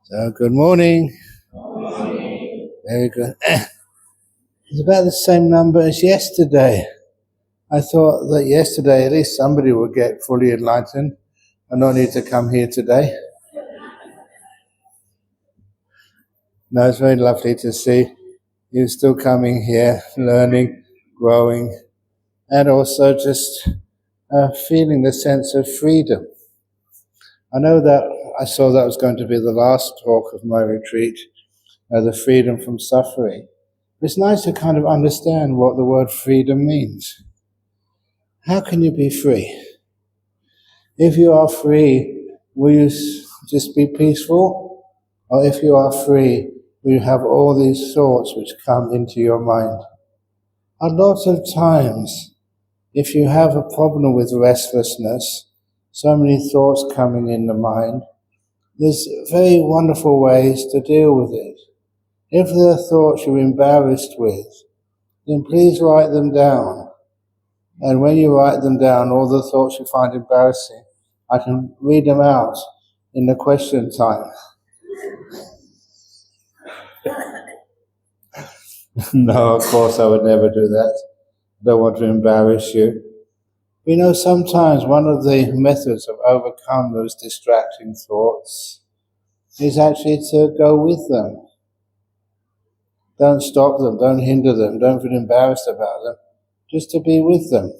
So, good morning. Very good. It's about the same number as yesterday. I thought that yesterday at least somebody would get fully enlightened and not need to come here today. No, it's very lovely to see you still coming here, learning, growing, and also just feeling the sense of freedom. I know that I saw that was going to be the last talk of my retreat, the freedom from suffering. It's nice to kind of understand what the word freedom means. How can you be free? If you are free, will you just be peaceful? Or if you are free, will you have all these thoughts which come into your mind? A lot of times, if you have a problem with restlessness, so many thoughts coming in the mind, there's very wonderful ways to deal with it. If there are thoughts you're embarrassed with, then please write them down. And when you write them down, all the thoughts you find embarrassing, I can read them out in the question time. No, of course I would never do that. I don't want to embarrass you. You know, sometimes one of the methods of overcome those distracting thoughts is actually to go with them. Don't stop them, don't hinder them, don't feel embarrassed about them, just to be with them.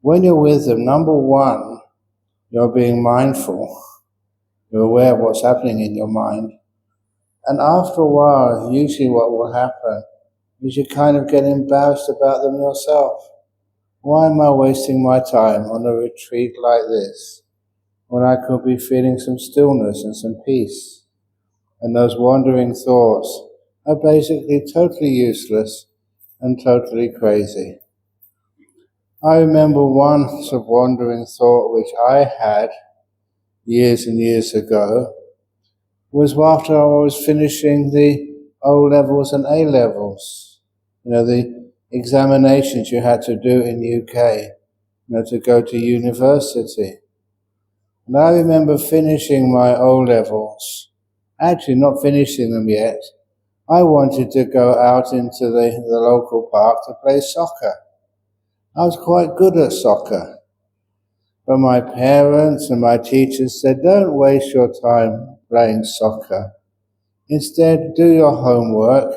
When you're with them, number one, you're being mindful. You're aware of what's happening in your mind. And after a while, usually what will happen is you kind of get embarrassed about them yourself. Why am I wasting my time on a retreat like this when I could be feeling some stillness and some peace? And those wandering thoughts are basically totally useless and totally crazy. I remember one sort of wandering thought which I had years and years ago was after I was finishing the O-levels and A-levels. You know, the examinations you had to do in the UK, to go to university. And I remember finishing my O-levels, actually not finishing them yet. I wanted to go out into the local park to play soccer. I was quite good at soccer. But my parents and my teachers said, don't waste your time playing soccer. Instead, do your homework,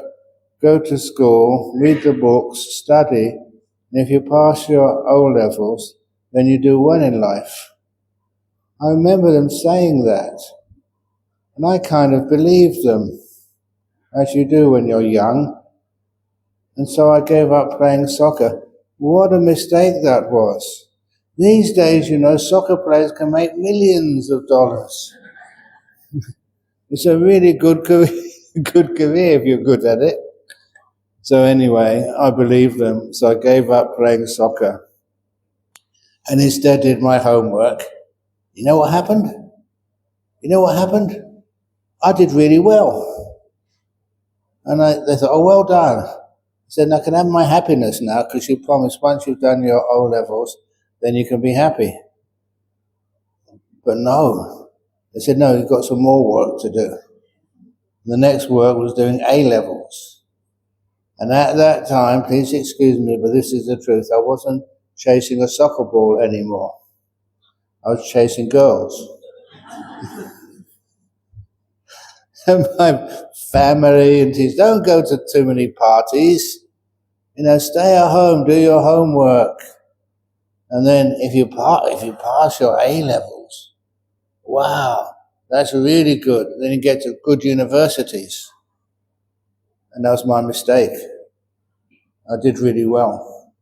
go to school, read the books, study, and if you pass your O-levels, then you do well in life. I remember them saying that, and I kind of believed them, as you do when you're young. And so I gave up playing soccer. What a mistake that was. These days, soccer players can make millions of dollars. It's a really good career if you're good at it. So anyway, I believed them, so I gave up playing soccer and instead did my homework. You know what happened? I did really well. And they thought, oh, well done. I said, I can have my happiness now because you promised once you've done your O-levels, then you can be happy. But no. They said, no, you've got some more work to do. The next work was doing A-levels. And at that time, please excuse me, but this is the truth, I wasn't chasing a soccer ball anymore. I was chasing girls. And my family and teachers, don't go to too many parties. Stay at home, do your homework. And then if you pass your A-levels, wow, that's really good. Then you get to good universities. And that was my mistake. I did really well.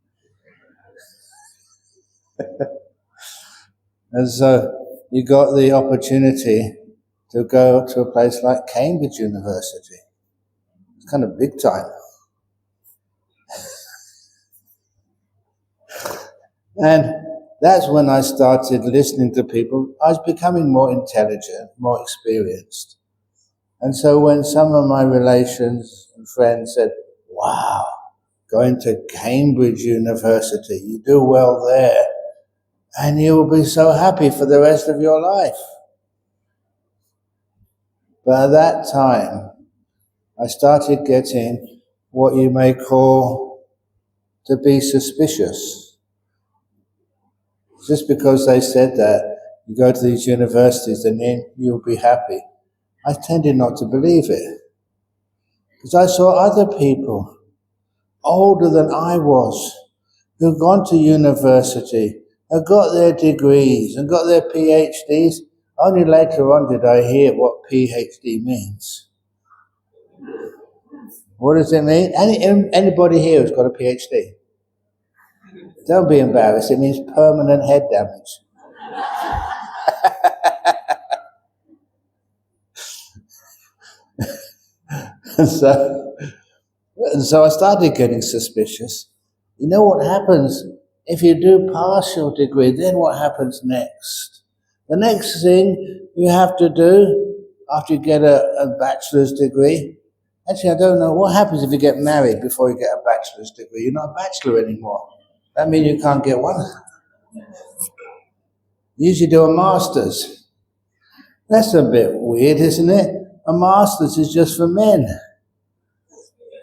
And so you got the opportunity to go to a place like Cambridge University. It's kind of big time. And that's when I started listening to people. I was becoming more intelligent, more experienced. And so when some of my relations and friends said, wow, going to Cambridge University, you do well there, and you will be so happy for the rest of your life. But at that time, I started getting what you may call to be suspicious. Just because they said that, you go to these universities and then you'll be happy. I tended not to believe it. Because I saw other people, older than I was, who've gone to university, have got their degrees and got their PhDs. Only later on did I hear what PhD means. What does it mean? Anybody here who's got a PhD? Don't be embarrassed. It means permanent head damage. And so I started getting suspicious. You know what happens if you do partial degree? Then what happens next? The next thing you have to do after you get a bachelor's degree. Actually, I don't know what happens if you get married before you get a bachelor's degree. You're not a bachelor anymore. That means you can't get one. You usually do a master's. That's a bit weird, isn't it? A master's is just for men.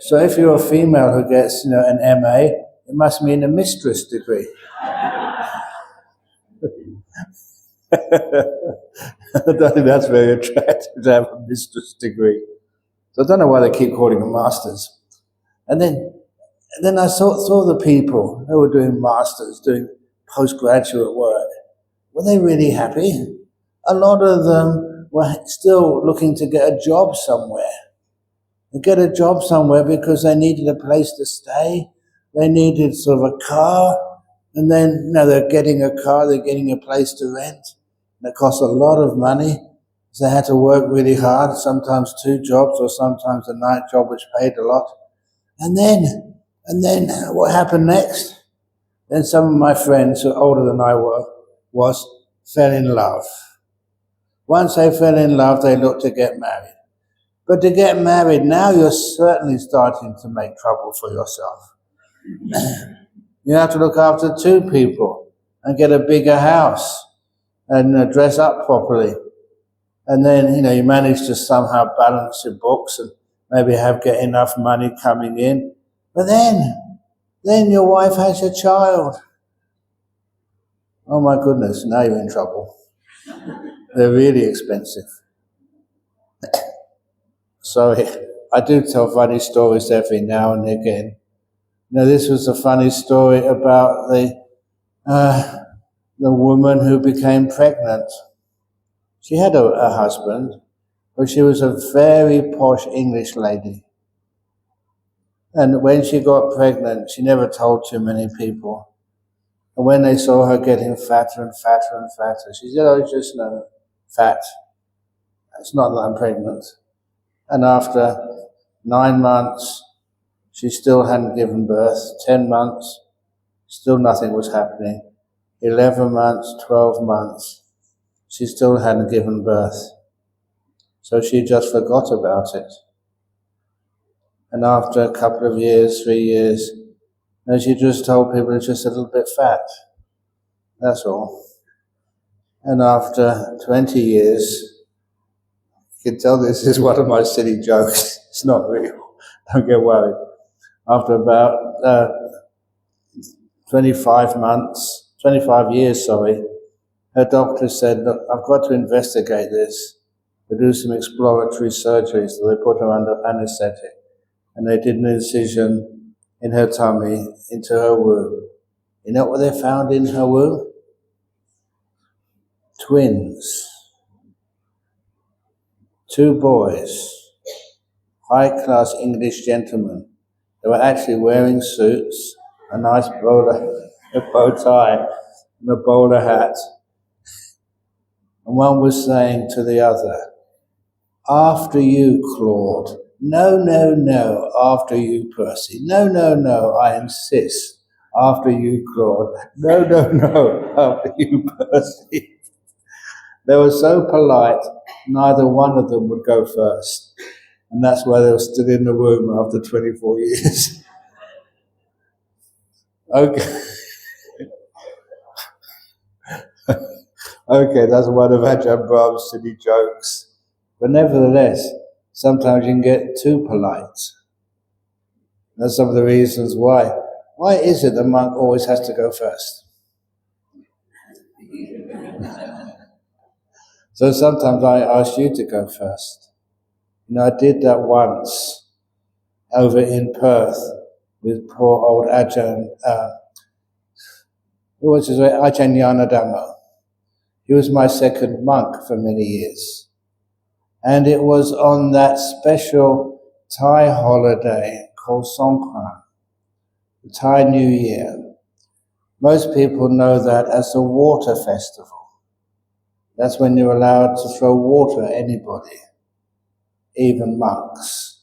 So if you're a female who gets, an MA, it must mean a mistress degree. I don't think that's very attractive to have a mistress degree. So I don't know why they keep calling them masters. And then I saw the people who were doing masters, doing postgraduate work. Were they really happy? A lot of them were still looking to get a job somewhere. They get a job somewhere because they needed a place to stay. They needed sort of a car. And then, they're getting a car, they're getting a place to rent. And it costs a lot of money. So they had to work really hard, sometimes 2 jobs or sometimes a night job which paid a lot. And then what happened next? Then some of my friends who are older than I was fell in love. Once they fell in love, they looked to get married. But to get married, now you're certainly starting to make trouble for yourself. You have to look after 2 people and get a bigger house and dress up properly. And then, you manage to somehow balance your books and maybe get enough money coming in. But then your wife has a child. Oh my goodness, now you're in trouble. They're really expensive. Sorry, I do tell funny stories every now and again. This was a funny story about the woman who became pregnant. She had a husband, but she was a very posh English lady. And when she got pregnant, she never told too many people. And when they saw her getting fatter and fatter and fatter, she said, "Oh, it's just fat. It's not that I'm pregnant." And after 9 months, she still hadn't given birth. 10 months, still nothing was happening. 11 months, 12 months, she still hadn't given birth. So she just forgot about it. And after a couple of years, 3 years, she just told people it's just a little bit fat. That's all. And after 20 years, you can tell this is one of my silly jokes. It's not real. Don't get worried. After about 25 years, her doctor said, "Look, I've got to investigate this. They do some exploratory surgery, so they put her under anesthetic. And they did an incision in her tummy into her womb. You know what they found in her womb? Twins. 2 boys. High-class English gentlemen. They were actually wearing suits, a nice bow tie, and a bowler hat. And one was saying to the other, "After you, Claude. No, no, no, after you, Percy. No, no, no, I insist. After you, Claude. No, no, no, after you, Percy." They were so polite, neither one of them would go first. And that's why they were still in the womb after 24 years. Okay. Okay, that's one of Ajahn Brahm's silly jokes. But nevertheless, sometimes you can get too polite. That's some of the reasons why. Why is it the monk always has to go first? So sometimes I ask you to go first. I did that once over in Perth with poor old Ajahn, who was his name? Ajahn. He was my second monk for many years. And it was on that special Thai holiday called Songkran, the Thai New Year. Most people know that as a water festival. That's when you're allowed to throw water at anybody, even monks.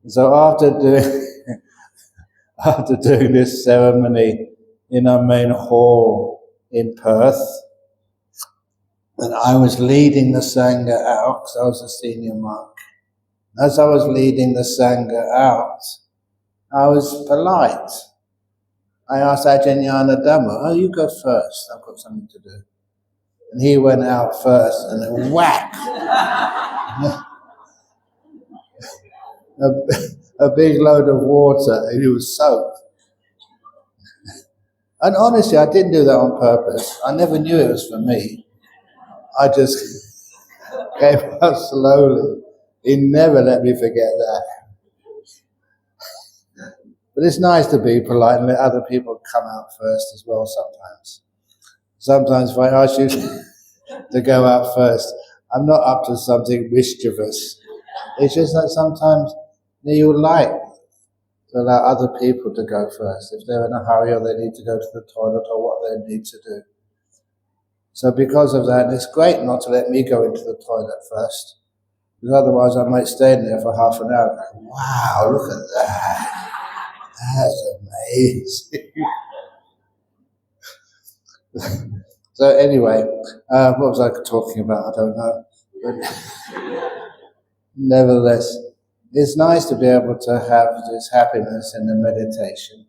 So after doing this ceremony in our main hall in Perth, and I was leading the Sangha out, because I was a senior monk. As I was leading the Sangha out, I was polite. I asked Ajahn Dhamma, "Oh, you go first, I've got something to do." And he went out first, and then whack! a big load of water, and he was soaked. And honestly, I didn't do that on purpose. I never knew it was for me. I just came up slowly. He never let me forget that. But it's nice to be polite and let other people come out first as well sometimes. Sometimes if I ask you to go out first, I'm not up to something mischievous. It's just that sometimes you like to allow other people to go first if they're in a hurry or they need to go to the toilet or what they need to do. So because of that, it's great not to let me go into the toilet first, because otherwise I might stay in there for half an hour going, "Wow, look at that. That's amazing." So anyway, what was I talking about? I don't know. But nevertheless, it's nice to be able to have this happiness in the meditation.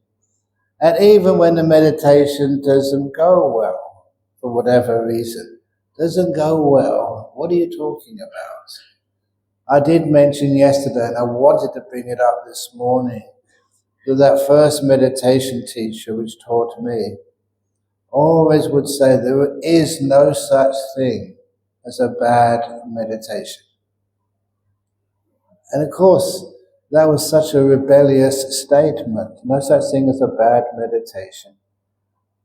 And even when the meditation doesn't go well, for whatever reason, doesn't go well, what are you talking about? I did mention yesterday, and I wanted to bring it up this morning, that first meditation teacher which taught me always would say there is no such thing as a bad meditation. And of course, that was such a rebellious statement. No such thing as a bad meditation.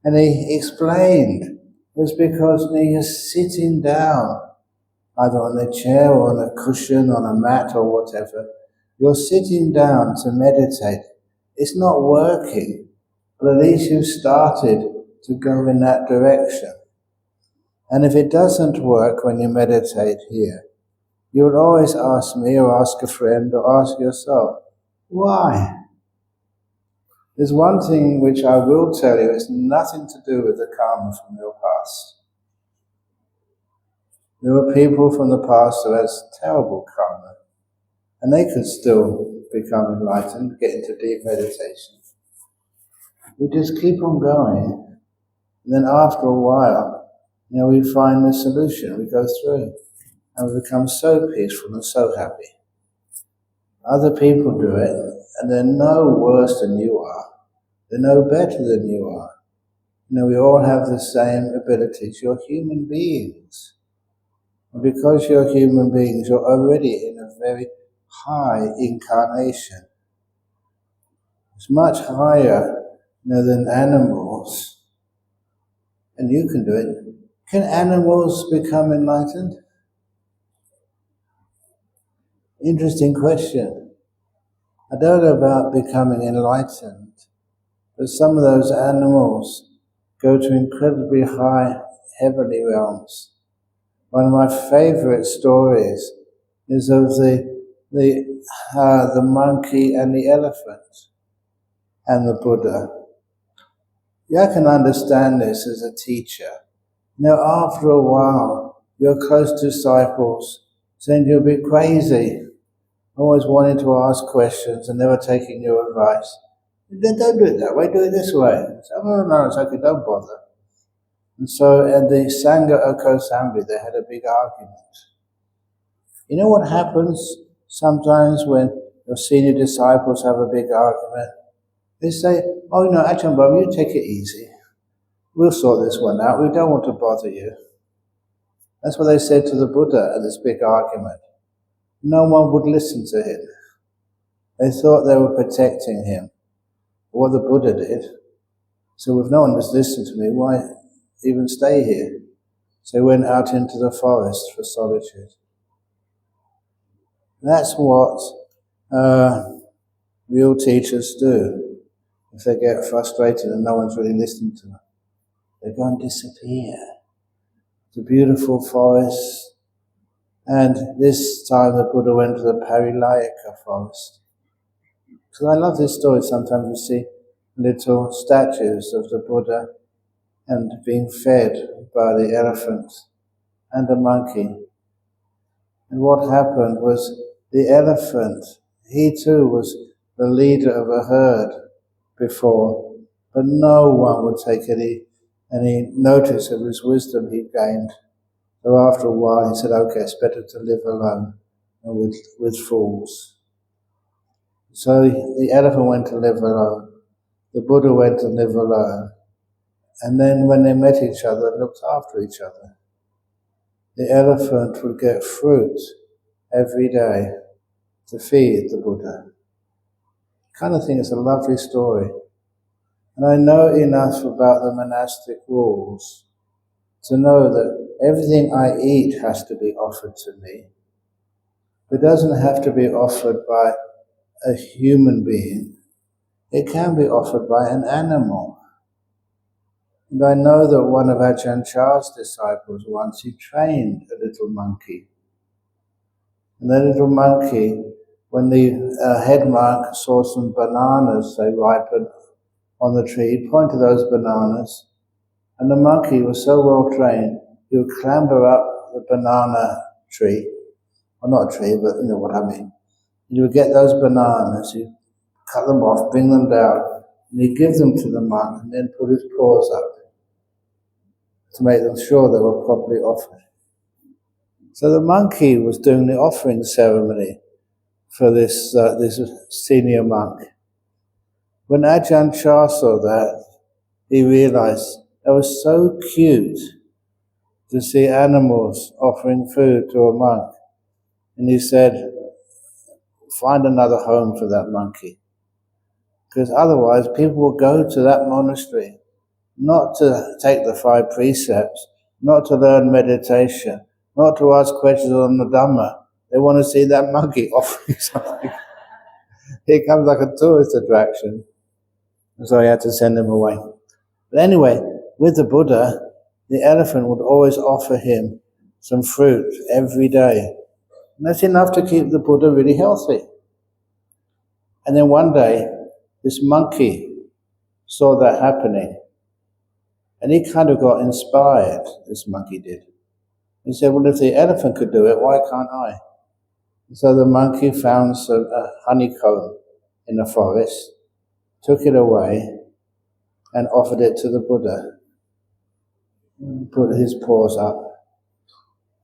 And he explained it was because you're sitting down, either on a chair or on a cushion, on a mat or whatever. You're sitting down to meditate. It's not working, but at least you've started to go in that direction. And if it doesn't work when you meditate here, you would always ask me or ask a friend or ask yourself, why? There's one thing which I will tell you, it's nothing to do with the karma from your past. There were people from the past who had terrible karma, and they could still become enlightened, get into deep meditation. We just keep on going. And then after a while, we find the solution. We go through and we become so peaceful and so happy. Other people do it, and they're no worse than you are. They're no better than you are. We all have the same abilities. You're human beings. And because you're human beings, you're already in a very high incarnation. It's much higher than animals. And you can do it. Can animals become enlightened? Interesting question. I don't know about becoming enlightened, but some of those animals go to incredibly high heavenly realms. One of my favorite stories is of the monkey and the elephant and the Buddha. I can understand this as a teacher. After a while, your close disciples send you a bit crazy, always wanting to ask questions and never taking your advice. Don't do it that way, do it this way. So, no, it's okay, don't bother. And so at the Sangha Okosambi, they had a big argument. You know what happens sometimes when your senior disciples have a big argument? They say, oh, Ajahn Brahm, you take it easy. We'll sort this one out. We don't want to bother you. That's what they said to the Buddha at this big argument. No one would listen to him. They thought they were protecting him. What the Buddha did. So if no one has listened to me, why even stay here? So he went out into the forest for solitude. That's what real teachers do. If they get frustrated and no one's really listening to them, they go and disappear. It's a beautiful forest. And this time the Buddha went to the Parilayaka forest. So I love this story. Sometimes you see little statues of the Buddha and being fed by the elephant and a monkey. And what happened was the elephant, he too was the leader of a herd before, but no one would take any notice of his wisdom he gained. So after a while he said, okay, it's better to live alone than with fools. So the elephant went to live alone. The Buddha went to live alone. And then when they met each other, looked after each other. The elephant would get fruit every day to feed the Buddha. Kind of thing is a lovely story. And I know enough about the monastic rules to know that everything I eat has to be offered to me. It doesn't have to be offered by a human being. It can be offered by an animal. And I know that one of Ajahn Chah's disciples once, he trained a little monkey. And the little monkey, when the head monk saw some bananas, they ripened on the tree, he'd point to those bananas, and the monkey was so well trained, he would clamber up the banana tree, or not a tree, but you know what I mean. He would get those bananas, he'd cut them off, bring them down, and he'd give them to the monk, and then put his paws up to make them sure they were properly offered. So the monkey was doing the offering ceremony for this senior monk. When Ajahn Chah saw that, he realized it was so cute to see animals offering food to a monk. And he said, find another home for that monkey. Because otherwise people will go to that monastery not to take the 5 precepts, not to learn meditation, not to ask questions on the Dhamma. They want to see that monkey offering something. He comes like a tourist attraction. And so he had to send him away. But anyway, with the Buddha, the elephant would always offer him some fruit every day. And that's enough to keep the Buddha really healthy. And then one day, this monkey saw that happening. And he kind of got inspired, this monkey did. He said, well, if the elephant could do it, why can't I? And so the monkey found some honeycomb in the forest, took it away, and offered it to the Buddha. Put his paws up.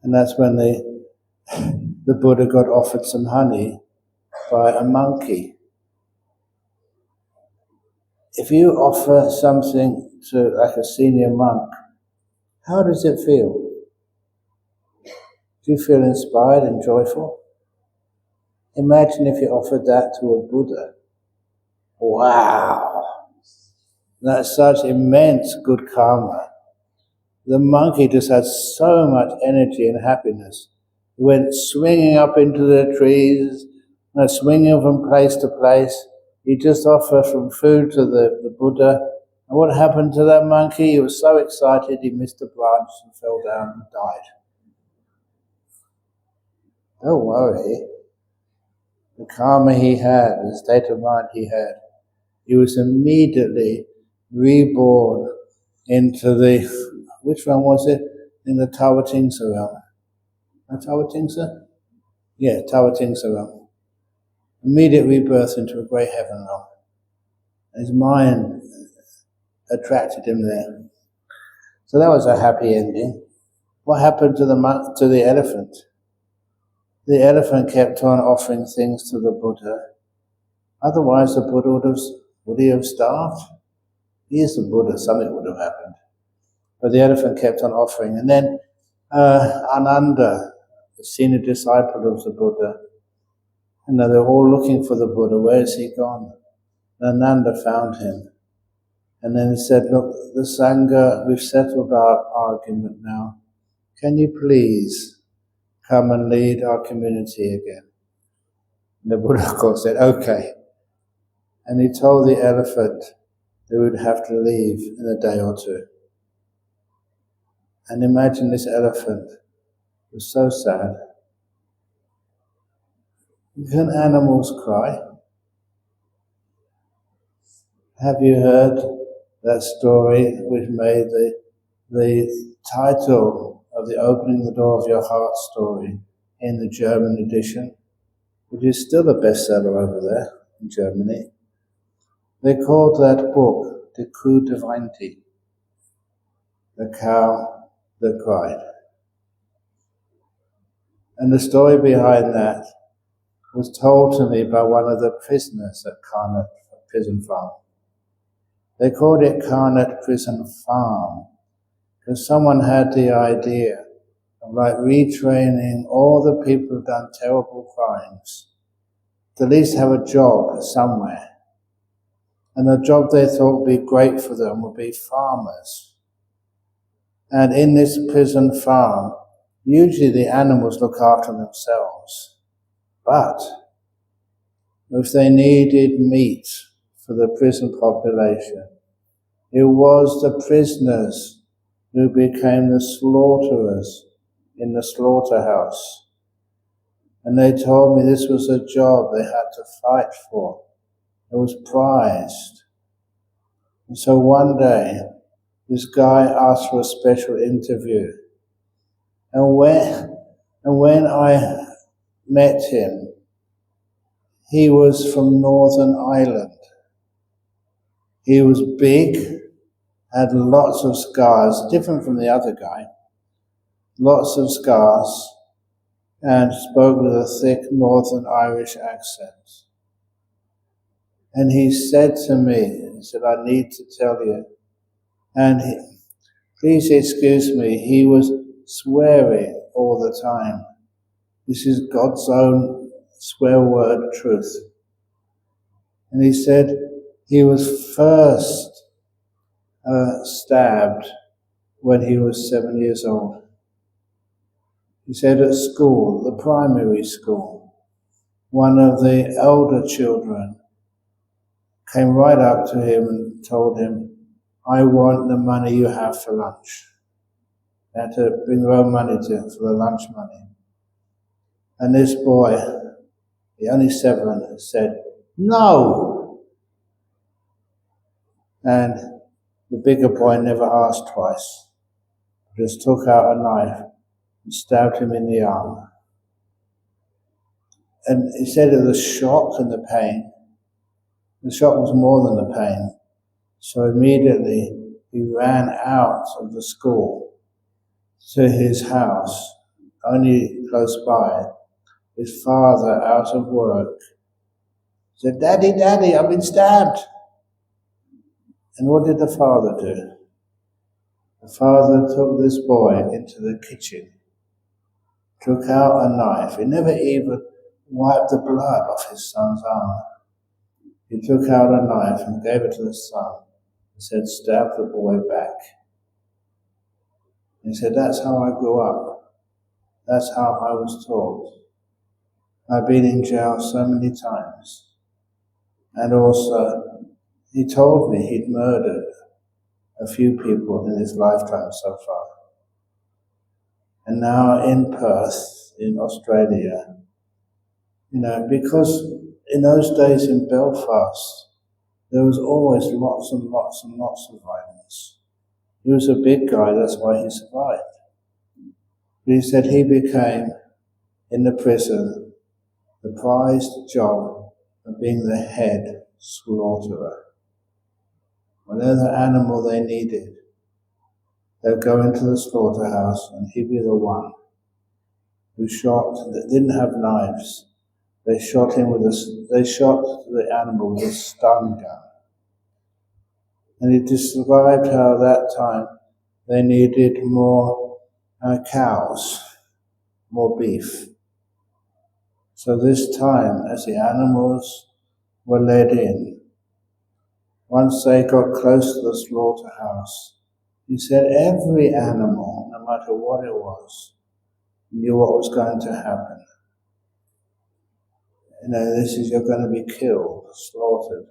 And that's when the Buddha got offered some honey by a monkey. If you offer something to like a senior monk, how does it feel? Do you feel inspired and joyful? Imagine if you offered that to a Buddha. Wow! That's such immense good karma. The monkey just had so much energy and happiness. He went swinging up into the trees, swinging from place to place. He just offered some food to the Buddha. And what happened to that monkey? He was so excited he missed a branch and fell down and died. Don't worry. The karma he had, the state of mind he had, he was immediately reborn into the, which one was it? In the Tawatingsa realm. Tawatingsa? Yeah, Tawatingsa realm. Immediate rebirth into a great heaven realm. His mind attracted him there. So that was a happy ending. What happened to the elephant? The elephant kept on offering things to the Buddha. Otherwise, the Buddha would he have starved? He is the Buddha, something would have happened. But the elephant kept on offering. And then Ananda, the senior disciple of the Buddha, they're all looking for the Buddha. Where is he gone? And Ananda found him. And then he said, look, the Sangha, we've settled our argument now. Can you please come and lead our community again? And the Buddha, of course, said, okay. And he told the elephant they would have to leave in a day or two. And imagine this elephant was so sad. Can animals cry? Have you heard that story which made the title of the Opening the Door of Your Heart story in the German edition, which is still a bestseller over there in Germany? They called that book Die Kuh die weinte, the cow that cried. And the story behind that was told to me by one of the prisoners at Karnat Prison Farm. They called it Karnat Prison Farm because someone had the idea of retraining all the people who've done terrible crimes to at least have a job somewhere. And the job they thought would be great for them would be farmers. And in this prison farm, usually the animals look after themselves. But if they needed meat for the prison population, it was the prisoners who became the slaughterers in the slaughterhouse. And they told me this was a job they had to fight for. It was prized. And so one day, this guy asked for a special interview. And when I met him, he was from Northern Ireland. He was big, had lots of scars, different from the other guy, lots of scars, and spoke with a thick Northern Irish accent. And he said to me, he said, I need to tell you. And please excuse me, he was swearing all the time. This is God's own swear word truth. And he said he was first stabbed when he was 7 years old. He said at school, the primary school, one of the elder children came right up to him and told him, I want the money you have for lunch. They had to bring their own money for the lunch money. And this boy, the only 7, said, no! And the bigger boy never asked twice, just took out a knife and stabbed him in the arm. And he said of the shock and the pain, the shock was more than the pain. So immediately he ran out of the school to his house, only close by. His father, out of work, said, Daddy, Daddy, I've been stabbed. And what did the father do? The father took this boy into the kitchen, took out a knife. He never even wiped the blood off his son's arm. He took out a knife and gave it to the son and said, stab the boy back. He said, that's how I grew up. That's how I was taught. I've been in jail so many times. And also, he told me he'd murdered a few people in his lifetime so far. And now in Perth, in Australia, because in those days in Belfast, there was always lots and lots and lots of violence. He was a big guy, that's why he survived. But he said he became, in the prison, the prized job of being the head slaughterer. Whatever animal they needed, they'd go into the slaughterhouse and he'd be the one who shot, that didn't have knives. They shot the animal with a stun gun. And he described how at that time they needed more cows, more beef. So this time, as the animals were led in, once they got close to the slaughterhouse, he said every animal, no matter what it was, knew what was going to happen. You're going to be killed, slaughtered.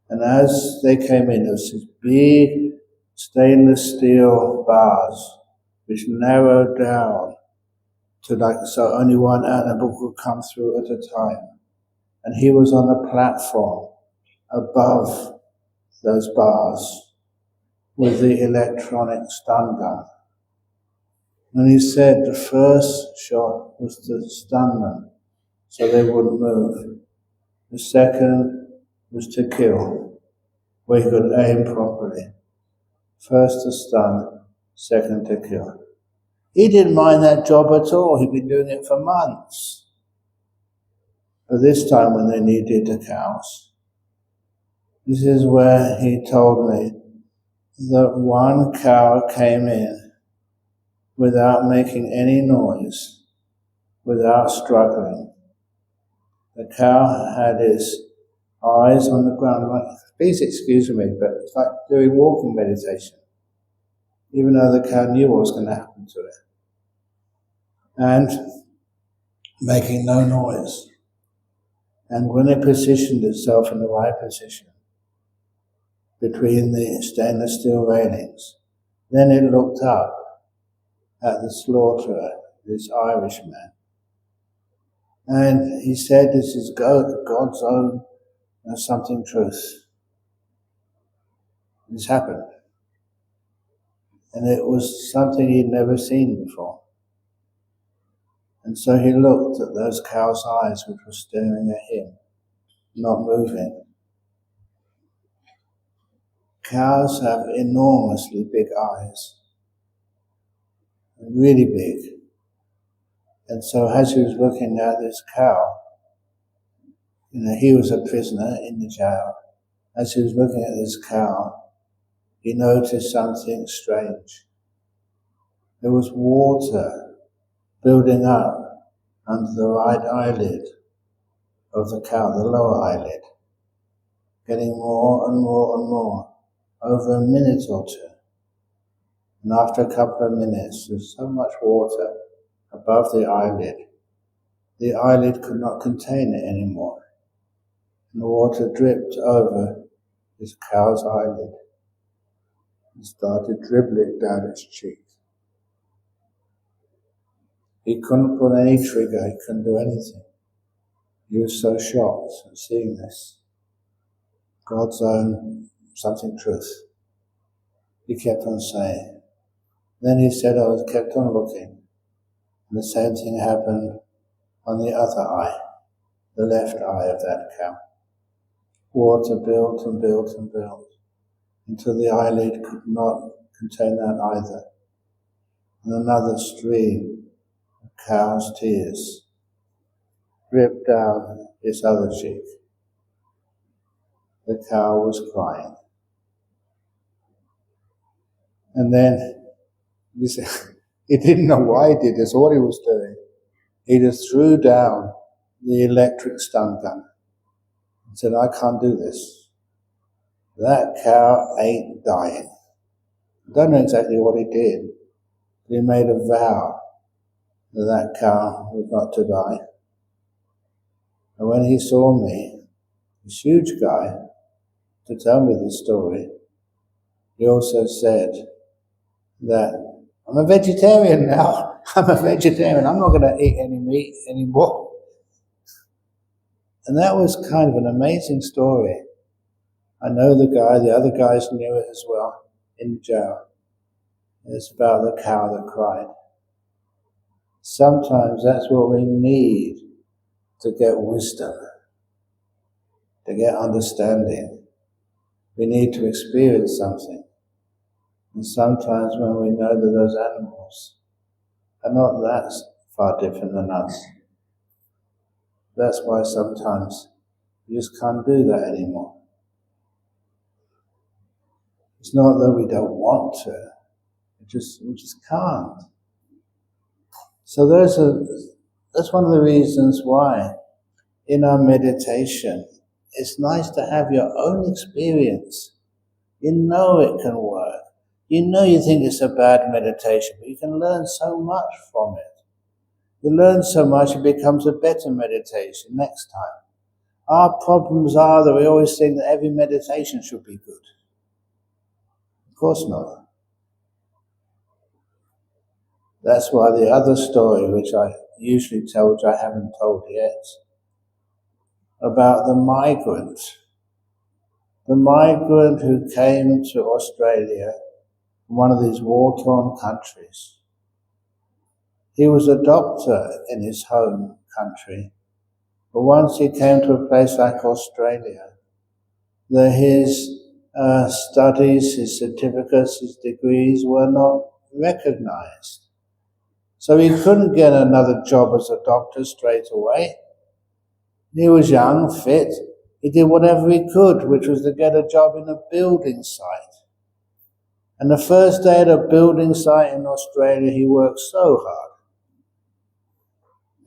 And as they came in, there was these big stainless steel bars which narrowed down to so only one animal could come through at a time. And he was on a platform above those bars with the electronic stun gun. And he said the first shot was to stun them so they wouldn't move. The second was to kill, where he could aim properly. First to stun, second to kill. He didn't mind that job at all. He'd been doing it for months. But this time when they needed the cows, this is where he told me that one cow came in without making any noise, without struggling. The cow had its eyes on the ground. Please excuse me, but it's like doing walking meditation, even though the cow knew what was going to happen to it. And making no noise. And when it positioned itself in the right position, between the stainless steel railings, then it looked up at the slaughterer, this Irishman. And he said, this is God's own something truth. This happened. And it was something he'd never seen before. And so he looked at those cows' eyes which were staring at him, not moving. Cows have enormously big eyes, really big. And so as he was looking at this cow, he was a prisoner in the jail. As he was looking at this cow, he noticed something strange. There was water building up under the right eyelid of the cow, the lower eyelid, getting more and more and more over a minute or two. And after a couple of minutes, there was so much water above the eyelid could not contain it anymore. And the water dripped over this cow's eyelid and started dribbling down its cheek. He couldn't pull any trigger, he couldn't do anything. He was so shocked at seeing this. God's own something truth. He kept on saying. Then he said, I kept on looking. And the same thing happened on the other eye, the left eye of that cow. Water built and built and built until the eyelid could not contain that either. And another stream of cow's tears dripped down its other cheek. The cow was crying. And then he didn't know why he did this. All he was doing, he just threw down the electric stun gun and said, I can't do this. That cow ain't dying. I don't know exactly what he did, but he made a vow that that cow was not to die. And when he saw me, this huge guy, to tell me this story, he also said that I'm a vegetarian now. I'm a vegetarian. I'm not going to eat any meat anymore. And that was kind of an amazing story. I know the guy, the other guys knew it as well in jail. It's about the cow that cried. Sometimes that's what we need to get wisdom, to get understanding. We need to experience something. And sometimes when we know that those animals are not that far different than us, that's why sometimes we just can't do that anymore. It's not that we don't want to, we just can't. So that's one of the reasons why in our meditation it's nice to have your own experience. You know it can work. You know you think it's a bad meditation, but you can learn so much from it. You learn so much, it becomes a better meditation next time. Our problems are that we always think that every meditation should be good. Of course not. That's why the other story, which I usually tell, which I haven't told yet, about the migrant who came to Australia from one of these war-torn countries. He was a doctor in his home country, but once he came to a place like Australia, his studies, his certificates, his degrees were not recognized. So he couldn't get another job as a doctor straight away. He was young, fit. He did whatever he could, which was to get a job in a building site. And the first day at a building site in Australia, he worked so hard.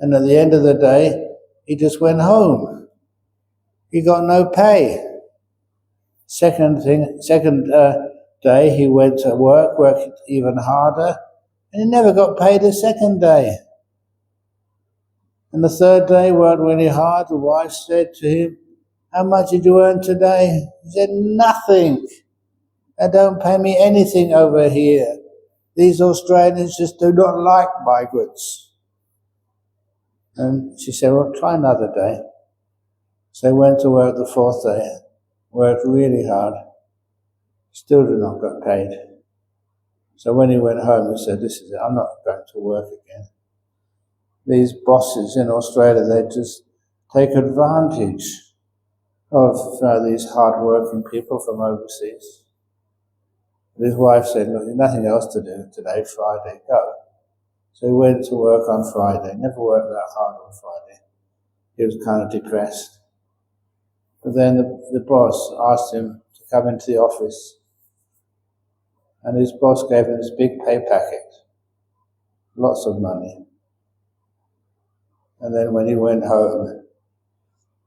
And at the end of the day, he just went home. He got no pay. Second day, he went to work, worked even harder, and he never got paid the second day. And the third day, worked really hard. The wife said to him, "How much did you earn today?" He said, "Nothing. They don't pay me anything over here. These Australians just do not like migrants." And she said, "Well, try another day." So he went to work the fourth day, worked really hard, still did not get paid. So when he went home, he said, "This is it, I'm not going to work again." These bosses in Australia, they just take advantage of these hard-working people from overseas. His wife said, "Look, there's nothing else to do today, Friday, go." So he went to work on Friday, never worked that hard on Friday. He was kind of depressed. But then the boss asked him to come into the office, and his boss gave him this big pay packet, lots of money. And then when he went home,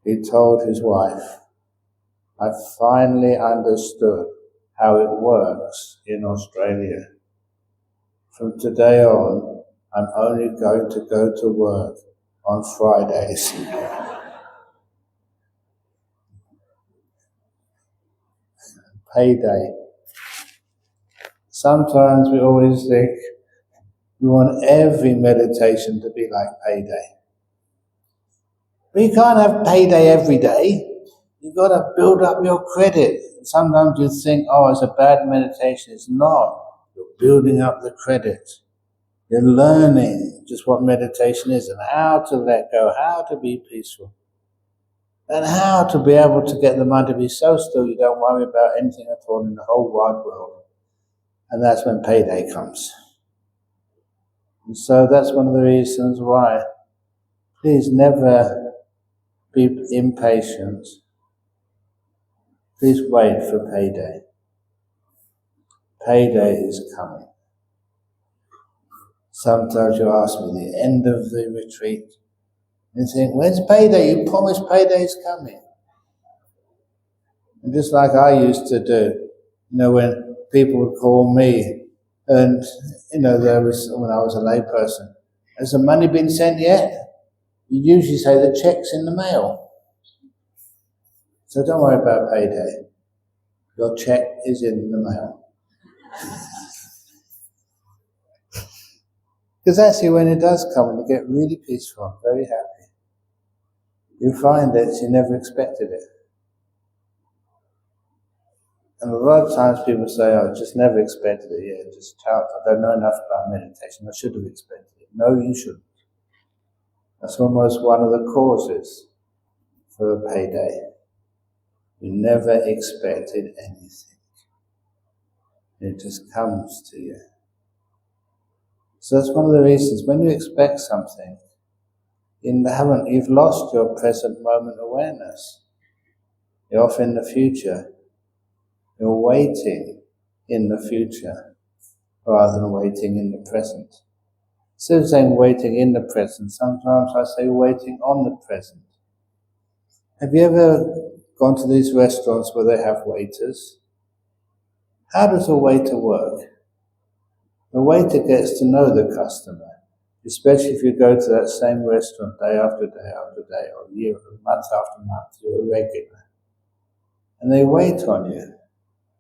he told his wife, "I finally understood how it works in Australia. From today on, I'm only going to go to work on Fridays." Payday. Sometimes we always think we want every meditation to be like payday. But you can't have payday every day. You've got to build up your credit. Sometimes you think, oh, it's a bad meditation. It's not. You're building up the credit. You're learning just what meditation is and how to let go, how to be peaceful, and how to be able to get the mind to be so still you don't worry about anything at all in the whole wide world. And that's when payday comes. And so that's one of the reasons why please never be impatient. Please wait for payday. Payday is coming. Sometimes you ask me the end of the retreat and think, when's payday? You promised payday's coming. And just like I used to do, when people would call me and, there was, when I was a layperson, has the money been sent yet? You usually say the check's in the mail. So don't worry about payday. Your check is in the mail. Because actually when it does come, you get really peaceful, very happy. You find that you never expected it. And a lot of times people say, "Oh, I just never expected it." Yeah, I don't know enough about meditation. I should have expected it. No, you shouldn't. That's almost one of the causes for a payday. You never expected anything. It just comes to you. So that's one of the reasons when you expect something, you've lost your present moment awareness. You're off in the future. You're waiting in the future rather than waiting in the present. Instead of saying waiting in the present, sometimes I say waiting on the present. Have you ever gone to these restaurants where they have waiters? How does a waiter work? The waiter gets to know the customer, especially if you go to that same restaurant day after day after day, or year, or month after month, you're a regular. And they wait on you.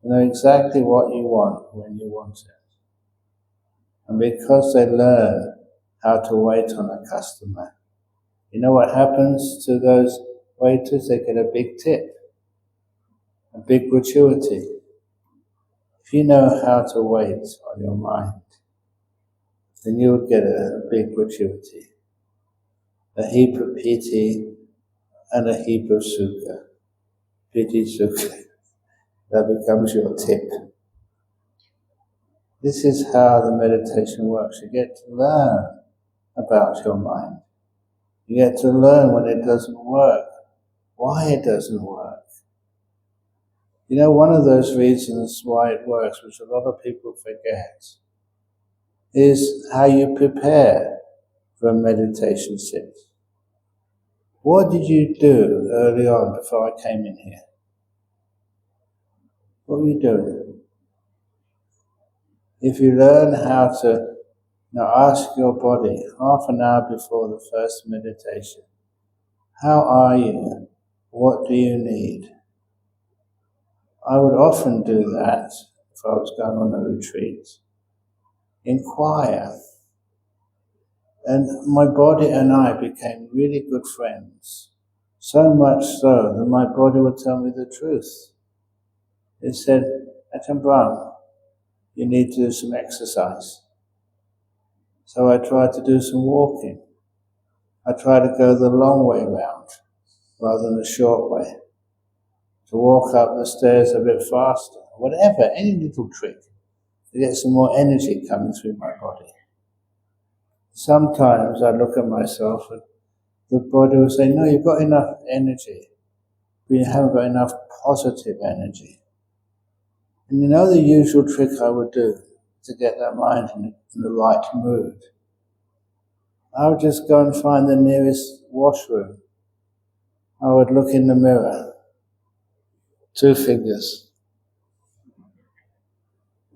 They know exactly what you want when you want it. And because they learn how to wait on a customer, you know what happens to those waiters? They get a big tip, a big gratuity. If you know how to wait on your mind, then you'll get a big gratuity, a heap of piti and a heap of sukha. Piti, sukha, that becomes your tip. This is how the meditation works. You get to learn about your mind. You get to learn when it doesn't work, why it doesn't work. You know, one of those reasons why it works, which a lot of people forget, is how you prepare for a meditation sit. What did you do early on before I came in here? What were you doing? If you learn how to ask your body half an hour before the first meditation, how are you? What do you need? I would often do that if I was going on a retreat. Inquire. And my body and I became really good friends. So much so that my body would tell me the truth. It said, Ajahn Brahm, you need to do some exercise. So I tried to do some walking. I tried to go the long way round rather than the short way. To walk up the stairs a bit faster. Whatever, any little trick to get some more energy coming through my body. Sometimes I look at myself and the body will say, no, you've got enough energy, but you haven't got enough positive energy. And you know the usual trick I would do to get that mind in the right mood? I would just go and find the nearest washroom. I would look in the mirror, 2 fingers.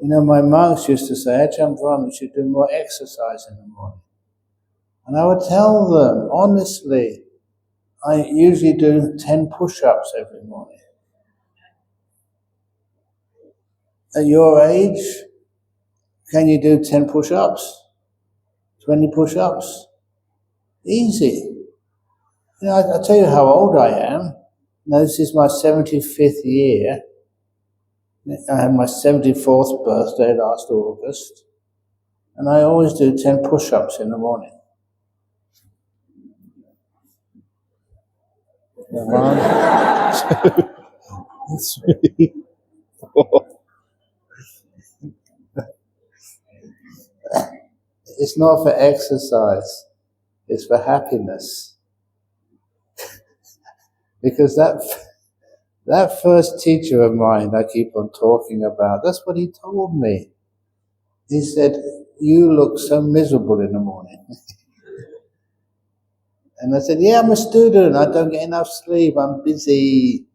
You know, my monks used to say, Ajahn Brahm, you should do more exercise in the morning. And I would tell them, honestly, I usually do 10 push-ups every morning. At your age, can you do 10 push-ups? 20 push-ups? Easy. You know, I'll tell you how old I am. Now, this is my 75th year. I had my 74th birthday last August. And I always do 10 push-ups in the morning. 1, 2, 3, 4. It's not for exercise, it's for happiness. Because that first teacher of mine I keep on talking about, that's what he told me. He said, you look so miserable in the morning. And I said, yeah, I'm a student, I don't get enough sleep, I'm busy.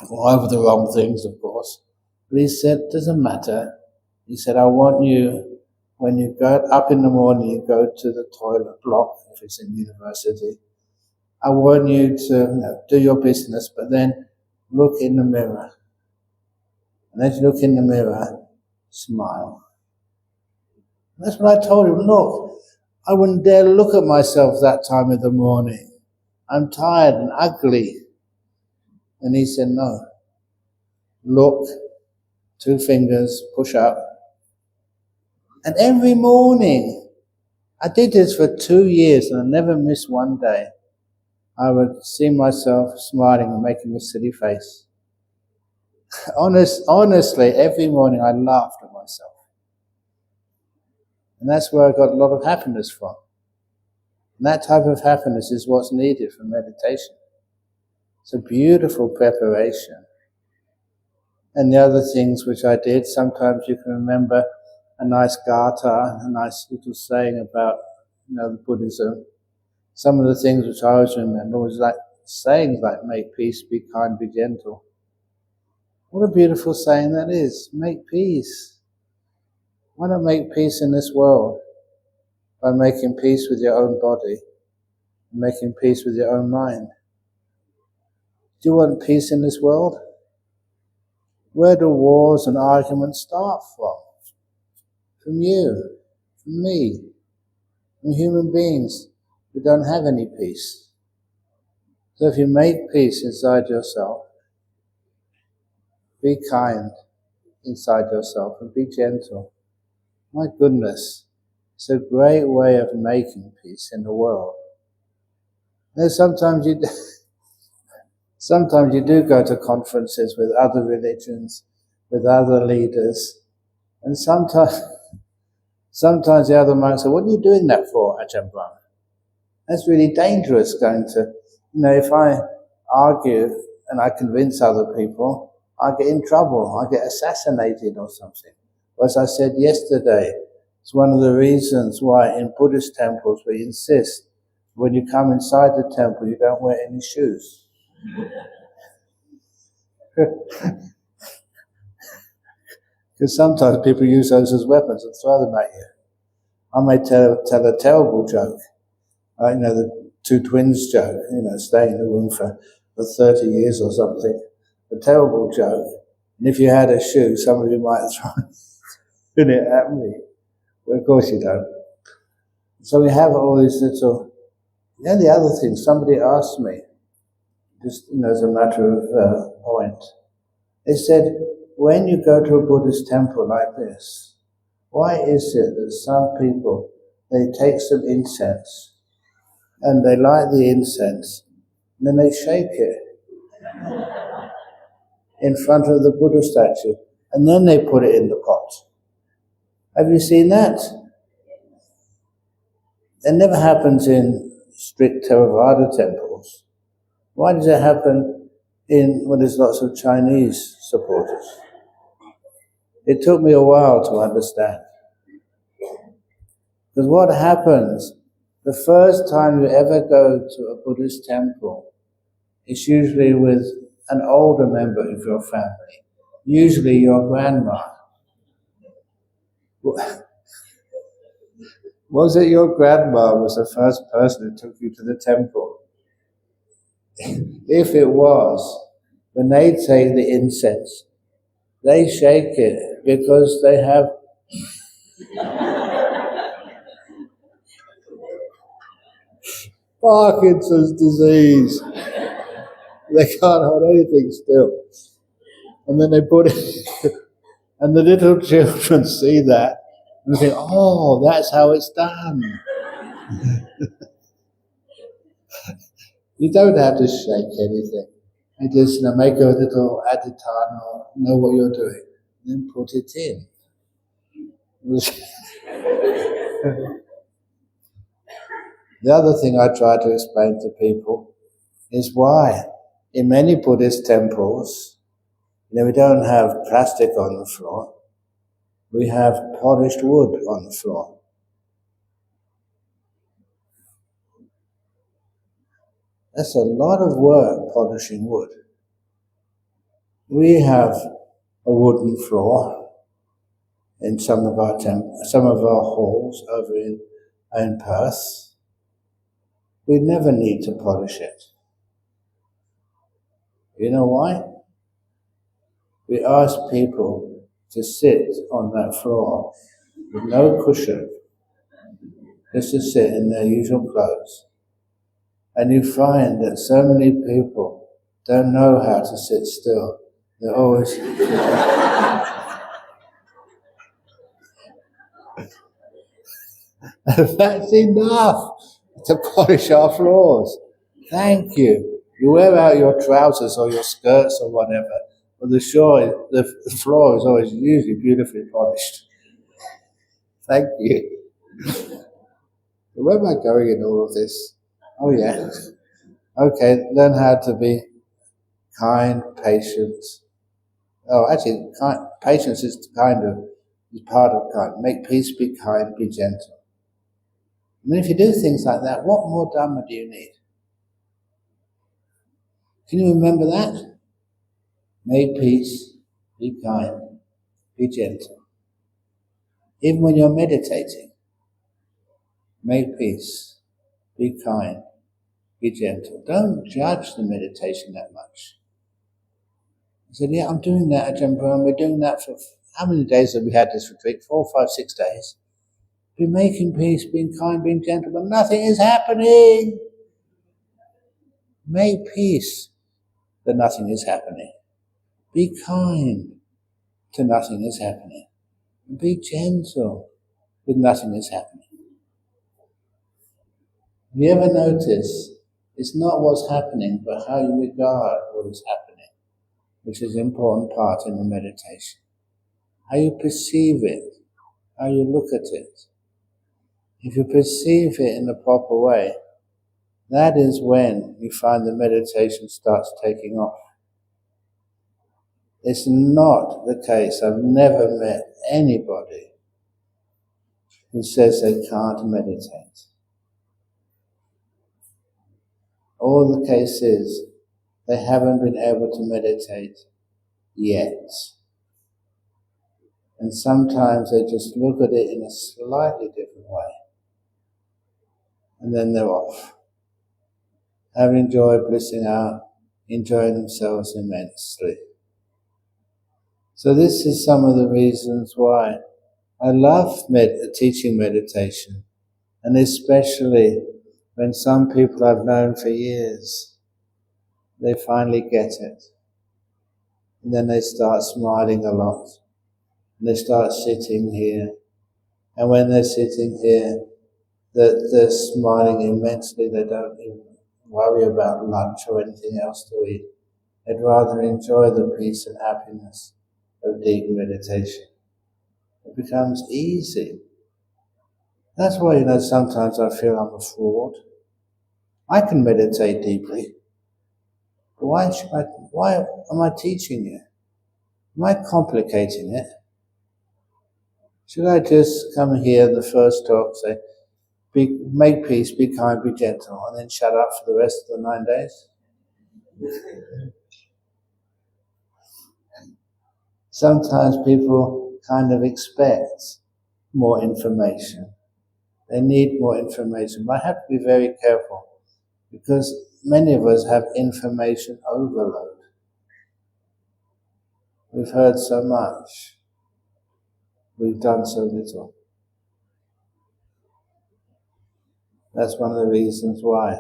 Well, over the wrong things, of course. But he said, doesn't matter. He said, I want you, when you go up in the morning, you go to the toilet block, if it's in university. I want you to do your business, but then look in the mirror. And as you look in the mirror, smile. And that's what I told him. Look, I wouldn't dare look at myself that time of the morning. I'm tired and ugly. And he said, no. Look, 2 fingers, push up. And every morning, I did this for 2 years and I never missed one day. I would see myself smiling and making a silly face. Honestly, every morning I laughed at myself. And that's where I got a lot of happiness from. And that type of happiness is what's needed for meditation. It's a beautiful preparation. And the other things which I did, sometimes you can remember a nice gatha, a nice little saying about, Buddhism. Some of the things which I always remember was like sayings like, make peace, be kind, be gentle. What a beautiful saying that is. Make peace. Why not make peace in this world by making peace with your own body and making peace with your own mind? Do you want peace in this world? Where do wars and arguments start from? From you, from me, from human beings who don't have any peace. So if you make peace inside yourself, be kind inside yourself and be gentle. My goodness, it's a great way of making peace in the world. Now, sometimes you do go to conferences with other religions, with other leaders, and sometimes the other monks say, what are you doing that for, Ajahn Brahm? That's really dangerous going to, if I argue and I convince other people, I get in trouble, I get assassinated or something. As I said yesterday, it's one of the reasons why in Buddhist temples we insist when you come inside the temple you don't wear any shoes. Because sometimes people use those as weapons and throw them at you. I may tell a terrible joke. The two twins joke, staying in the room for 30 years or something. A terrible joke. And if you had a shoe, some of you might throw it at me. But of course you don't. So we have all these little... the other thing, somebody asked me, just as a matter of point, they said, when you go to a Buddhist temple like this, why is it that some people, they take some incense and they light the incense and then they shake it in front of the Buddha statue and then they put it in the pot? Have you seen that? It never happens in strict Theravada temples. Why does it happen when there's lots of Chinese supporters? It took me a while to understand. Because what happens, the first time you ever go to a Buddhist temple, it's usually with an older member of your family, usually your grandma. Was it your grandma was the first person who took you to the temple? If it was, when they take the incense, they shake it because they have Parkinson's disease. They can't hold anything still. And then they put it, and the little children see that, and they think, oh, that's how it's done. You don't have to shake anything. You just make a little adhitthana, or know what you're doing, and then put it in. The other thing I try to explain to people is why in many Buddhist temples, we don't have plastic on the floor. We have polished wood on the floor. That's a lot of work, polishing wood. We have a wooden floor in some of our halls over in Perth. We never need to polish it. You know why? We ask people to sit on that floor with no cushion, just to sit in their usual clothes. And you find that so many people don't know how to sit still. They're always... That's enough to polish our floors. Thank you. You wear out your trousers or your skirts or whatever, Well, the floor is always usually beautifully polished. Thank you. Where am I going in all of this? Oh yeah. Okay, learn how to be kind, patient. Oh, actually, patience is part of kind. Make peace, be kind, be gentle. I mean, if you do things like that, what more Dhamma do you need? Can you remember that? Make peace, be kind, be gentle. Even when you're meditating, make peace, be kind, be gentle. Don't judge the meditation that much. I said, yeah, I'm doing that, Ajahn Brahm. We're doing that for how many days have we had this retreat? 4, 5, 6 days. Be making peace, being kind, being gentle, but nothing is happening. Make peace that nothing is happening. Be kind to nothing is happening. Be gentle with nothing is happening. Have you ever noticed it's not what's happening, but how you regard what is happening, which is an important part in the meditation. How you perceive it, how you look at it. If you perceive it in the proper way, that is when you find the meditation starts taking off. It's not the case. I've never met anybody who says they can't meditate. All the case is they haven't been able to meditate yet. And sometimes they just look at it in a slightly different way. And then they're off. Having enjoyed blissing out, enjoying themselves immensely. So this is some of the reasons why I love teaching meditation. And especially when some people I've known for years, they finally get it. And then they start smiling a lot. And they start sitting here. And when they're sitting here, they're smiling immensely. They don't even worry about lunch or anything else to eat. They'd rather enjoy the peace and happiness of deep meditation. It becomes easy. That's why, sometimes I feel I'm a fraud. I can meditate deeply. But why am I teaching you? Am I complicating it? Should I just come here, the first talk, say, make peace, be kind, be gentle, and then shut up for the rest of the 9 days? Sometimes people kind of expect more information. They need more information. But I have to be very careful because many of us have information overload. We've heard so much. We've done so little. That's one of the reasons why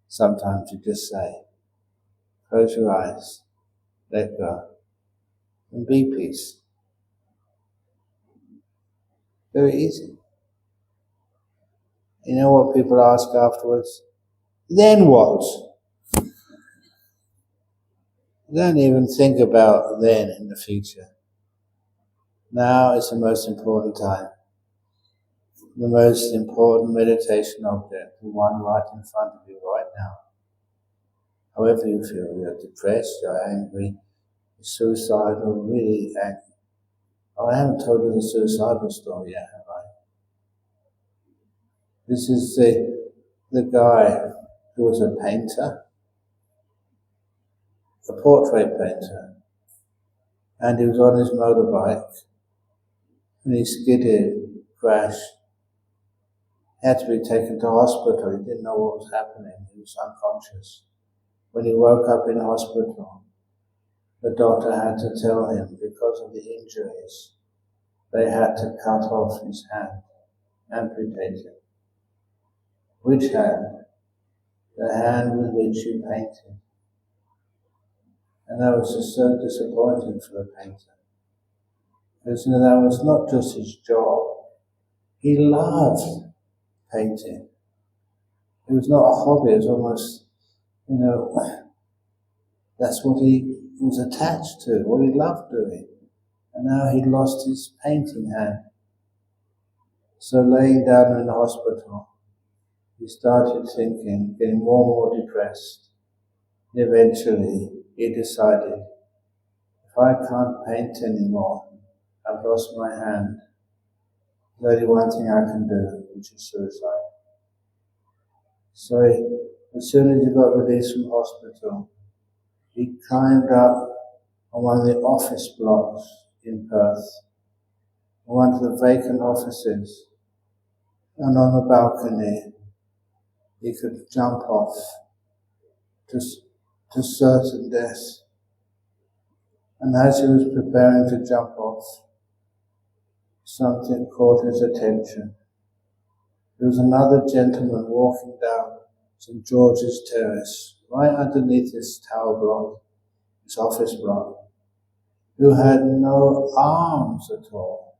sometimes you just say, close your eyes, let go, and be peace. Very easy. You know what people ask afterwards? Then what? Don't even think about then in the future. Now is the most important time. The most important meditation object, the one right in front of you right now. However you feel, you're depressed, you're angry, you're suicidal, really angry. Oh, I haven't told you the suicidal story yet, have I? This is the guy who was a painter, a portrait painter, and he was on his motorbike, and he skidded, crashed, had to be taken to hospital. He didn't know what was happening. He was unconscious. When he woke up in hospital, the doctor had to tell him, because of the injuries, they had to cut off his hand, amputate it. Which hand? The hand with which you painted. And that was just so disappointing for the painter. Because that was not just his job. He loved painting. It was not a hobby, it was almost, that's what he was attached to, what he loved doing. And now he'd lost his painting hand. So laying down in the hospital, he started thinking, getting more and more depressed. And eventually, he decided, if I can't paint anymore, I've lost my hand. There's only one thing I can do, which is suicide. So as soon as he got released from hospital, he climbed up on one of the office blocks in Perth, one of the vacant offices, and on the balcony he could jump off to certain death. And as he was preparing to jump off, something caught his attention. There was another gentleman walking down St. George's Terrace, right underneath this tower block, this office block, who had no arms at all.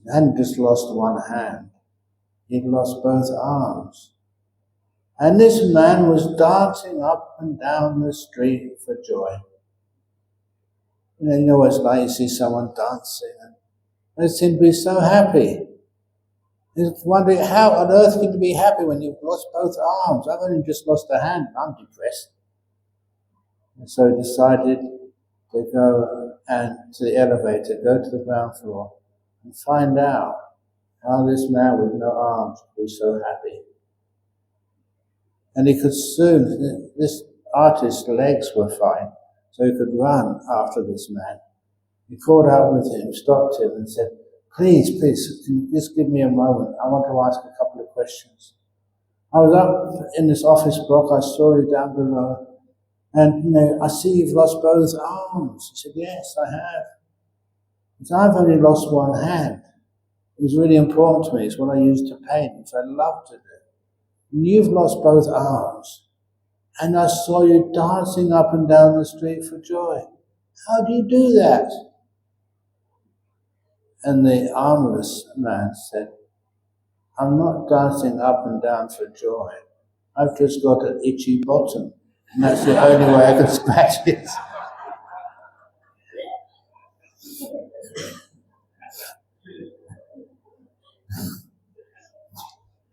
He hadn't just lost one hand, he'd lost both arms. And this man was dancing up and down the street for joy. You know what it's like, you see someone dancing and they seem to be so happy. You're wondering, how on earth can you be happy when you've lost both arms? I've only just lost a hand, I'm depressed. And so he decided to go to the elevator, go to the ground floor, and find out how this man with no arms could be so happy. And he could soon, this artist's legs were fine, so he could run after this man. He caught up with him, stopped him and said, please, can you just give me a moment? I want to ask a couple of questions. I was up in this office block, I saw you down below, and I see you've lost both arms. He said, yes, I have. He said, I've only lost one hand. It was really important to me, it's what I used to paint, which I love to do. And you've lost both arms, and I saw you dancing up and down the street for joy. How do you do that? And the armless man said, I'm not dancing up and down for joy. I've just got an itchy bottom, and that's the only way I can scratch it.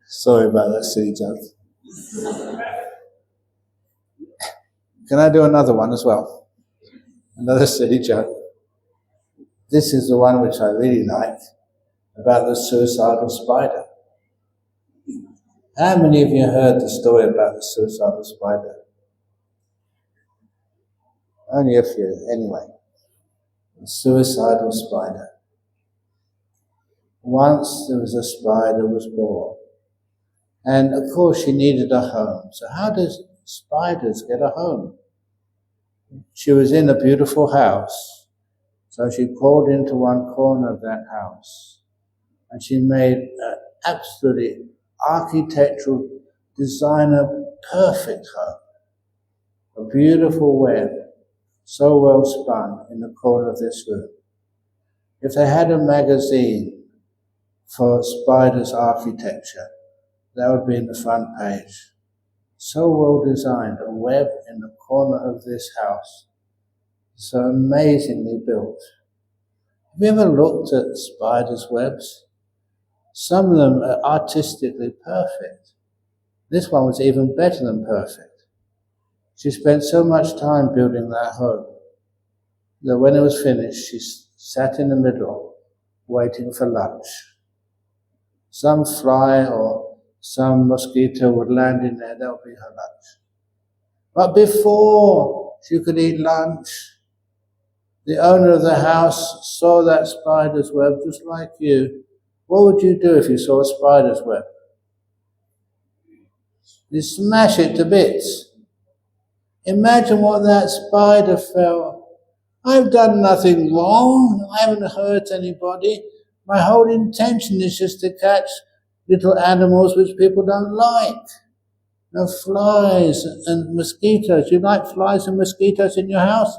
Sorry about that silly joke. Can I do another one as well? Another silly joke. This is the one which I really like, about the suicidal spider. How many of you heard the story about the suicidal spider? Only a few, anyway. The suicidal spider. Once there was a spider was born, and of course she needed a home. So how does spiders get a home? She was in a beautiful house, so she crawled into one corner of that house, and she made an absolutely architectural, designer, perfect home. A beautiful web, so well spun in the corner of this room. If they had a magazine for spiders' architecture, that would be in the front page. So well designed, a web in the corner of this house. So amazingly built. Have you ever looked at spiders' webs? Some of them are artistically perfect. This one was even better than perfect. She spent so much time building that home that when it was finished, she sat in the middle waiting for lunch. Some fly or some mosquito would land in there, that would be her lunch. But before she could eat lunch, the owner of the house saw that spider's web just like you. What would you do if you saw a spider's web? You smash it to bits. Imagine what that spider felt. I've done nothing wrong. I haven't hurt anybody. My whole intention is just to catch little animals which people don't like. Flies and mosquitoes. You like flies and mosquitoes in your house?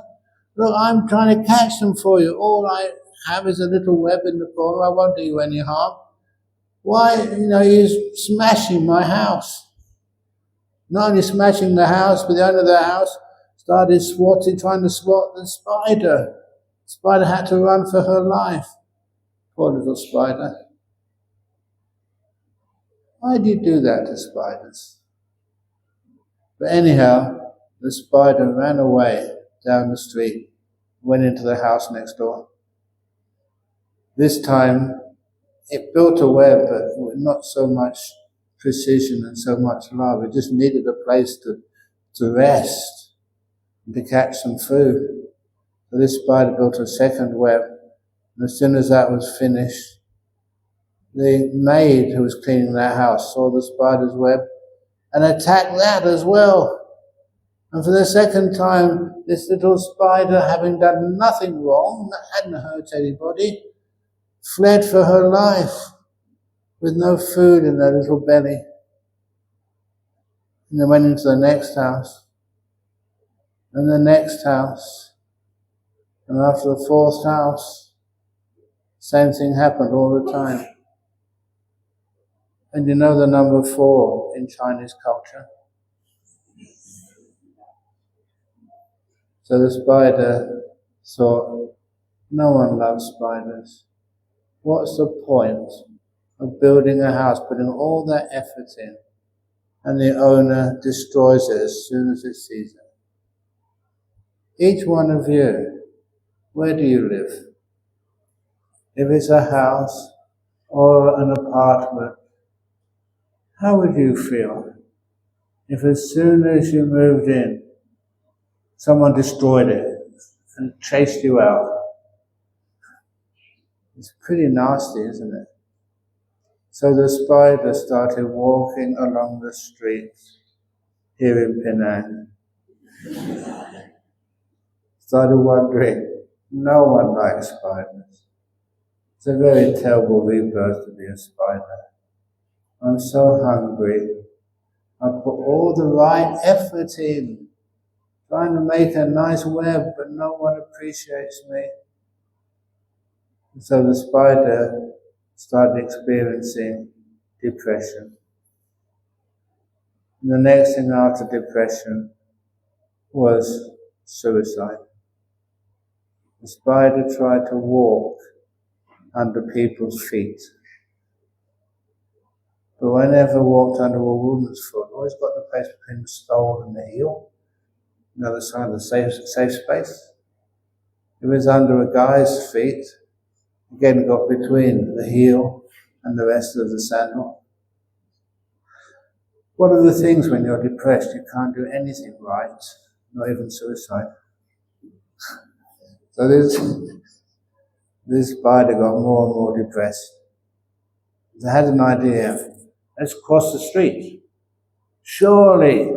Look, I'm trying to catch them for you. All I have is a little web in the corner. I won't do you any harm. Why, you're smashing my house. Not only smashing the house, but the owner of the house started trying to swat the spider. The spider had to run for her life. Poor little spider. Why do you do that to spiders? But anyhow, the spider ran away down the street, went into the house next door. This time, it built a web, but with not so much precision and so much love. It just needed a place to rest and to catch some food. So this spider built a second web, and as soon as that was finished, the maid who was cleaning their house saw the spider's web and attacked that as well. And for the second time, this little spider, having done nothing wrong, hadn't hurt anybody, fled for her life with no food in her little belly. And then went into the next house, and the next house, and after the fourth house, same thing happened all the time. And you know the number 4 in Chinese culture? So the spider thought, no one loves spiders. What's the point of building a house, putting all that effort in, and the owner destroys it as soon as it sees it? Each one of you, where do you live? If it's a house or an apartment, how would you feel if as soon as you moved in, someone destroyed it and chased you out? It's pretty nasty, isn't it? So the spider started walking along the streets here in Penang. Started wondering, no one likes spiders. It's a very terrible rebirth to be a spider. I'm so hungry. I put all the right effort in, trying to make a nice web, but no one appreciates me. And so the spider started experiencing depression. And the next thing after depression was suicide. The spider tried to walk under people's feet. But whenever walked under a woman's foot, always got the place between the sole and the heel, the other side of the safe space. If it was under a guy's feet, again got between the heel and the rest of the sandal. One of the things when you're depressed, you can't do anything right, not even suicide. So this spider got more and more depressed. They had an idea. Let's cross the street. Surely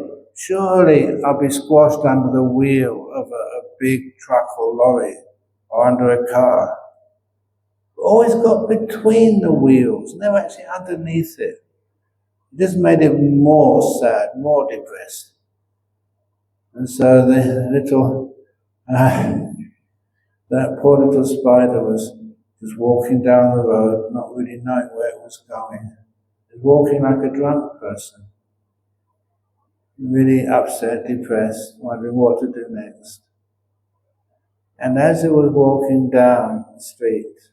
I'll be squashed under the wheel of a big truck or lorry or under a car. Always got between the wheels, never actually underneath it. It just made him more sad, more depressed. And so that poor little spider was just walking down the road, not really knowing where it was going. Walking like a drunk person, really upset, depressed, wondering what to do next. And as it was walking down the street,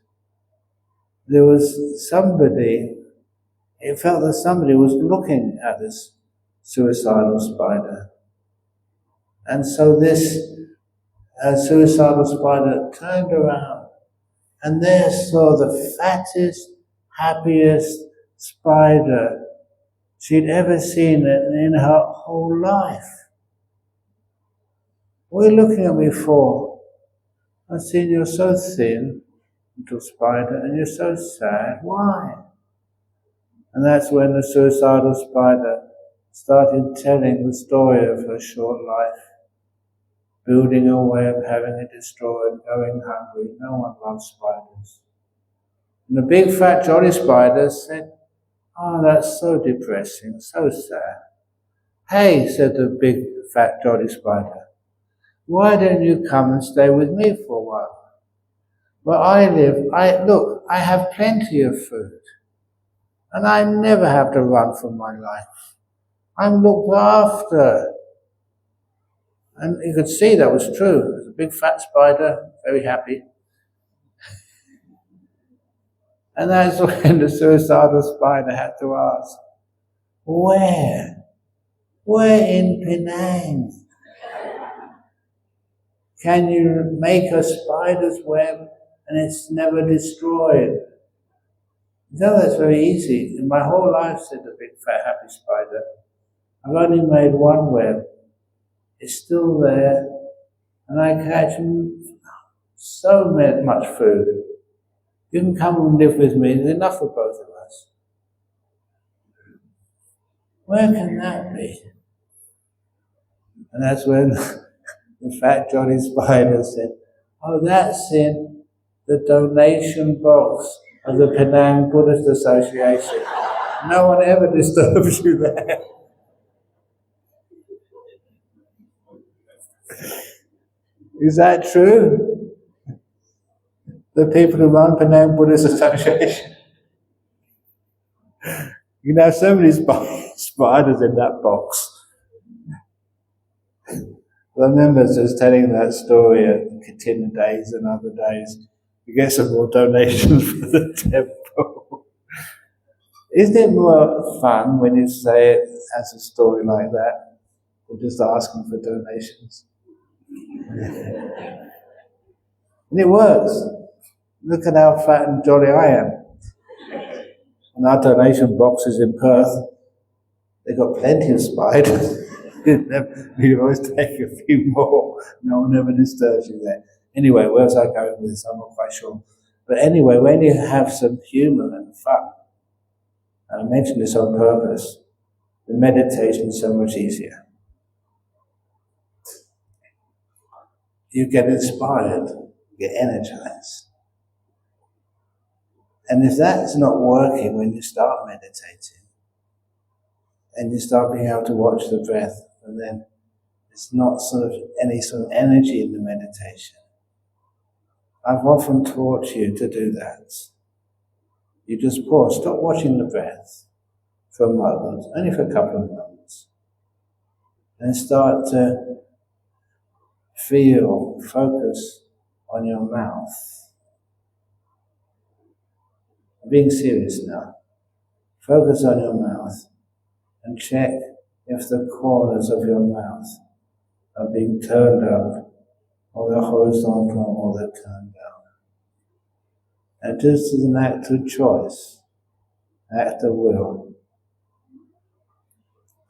there was somebody, it felt that somebody was looking at this suicidal spider. And so this suicidal spider turned around and there saw the fattest, happiest spider she'd ever seen in her whole life. What are you looking at me for? I've seen you're so thin, little spider, and you're so sad. Why? And that's when the suicidal spider started telling the story of her short life, building a web, having it destroyed, going hungry. No one loves spiders. And the big fat jolly spider said, "Oh, that's so depressing, so sad." "Hey," said the big fat jolly spider, "why don't you come and stay with me for a while? Where I live, I have plenty of food, and I never have to run for my life. I'm looked after." And you could see that was true. There was a big fat spider, very happy. And that's when the suicidal spider had to ask, where? Where in Penang can you make a spider's web and it's never destroyed? No, that's very easy. In my whole life, said the big fat happy spider, I've only made one web. It's still there, and I catch so much food. You can come and live with me, there's enough for both of us. Where can that be? And that's when the fat Johnny Spider said, oh, that's in the donation box of the Penang Buddhist Association. No one ever disturbs you there. Is that true? The people who run Penang Buddhist Association. You can have so many spiders in that box. I remember just telling that story at Katina days and other days to get some more donations for the temple. Isn't it more fun when you say it as a story like that than just asking for donations? And it works. Look at how fat and jolly I am. And our donation boxes in Perth, they've got plenty of spiders. You always take a few more. No one ever disturbs you there. Anyway, where's I going with this? I'm not quite sure. But anyway, when you have some humour and fun, and I mention this on purpose, the meditation is so much easier. You get inspired, you get energized. And if that's not working when you start meditating, and you start being able to watch the breath, and then it's not sort of any sort of energy in the meditation. I've often taught you to do that. You just pause, stop watching the breath for a moment, only for a couple of moments, and start to feel, focus on your mouth. I'm being serious now. Focus on your mouth and check if the corners of your mouth are being turned up, or they're horizontal, or they're turned down. And just as an act of choice, act of will,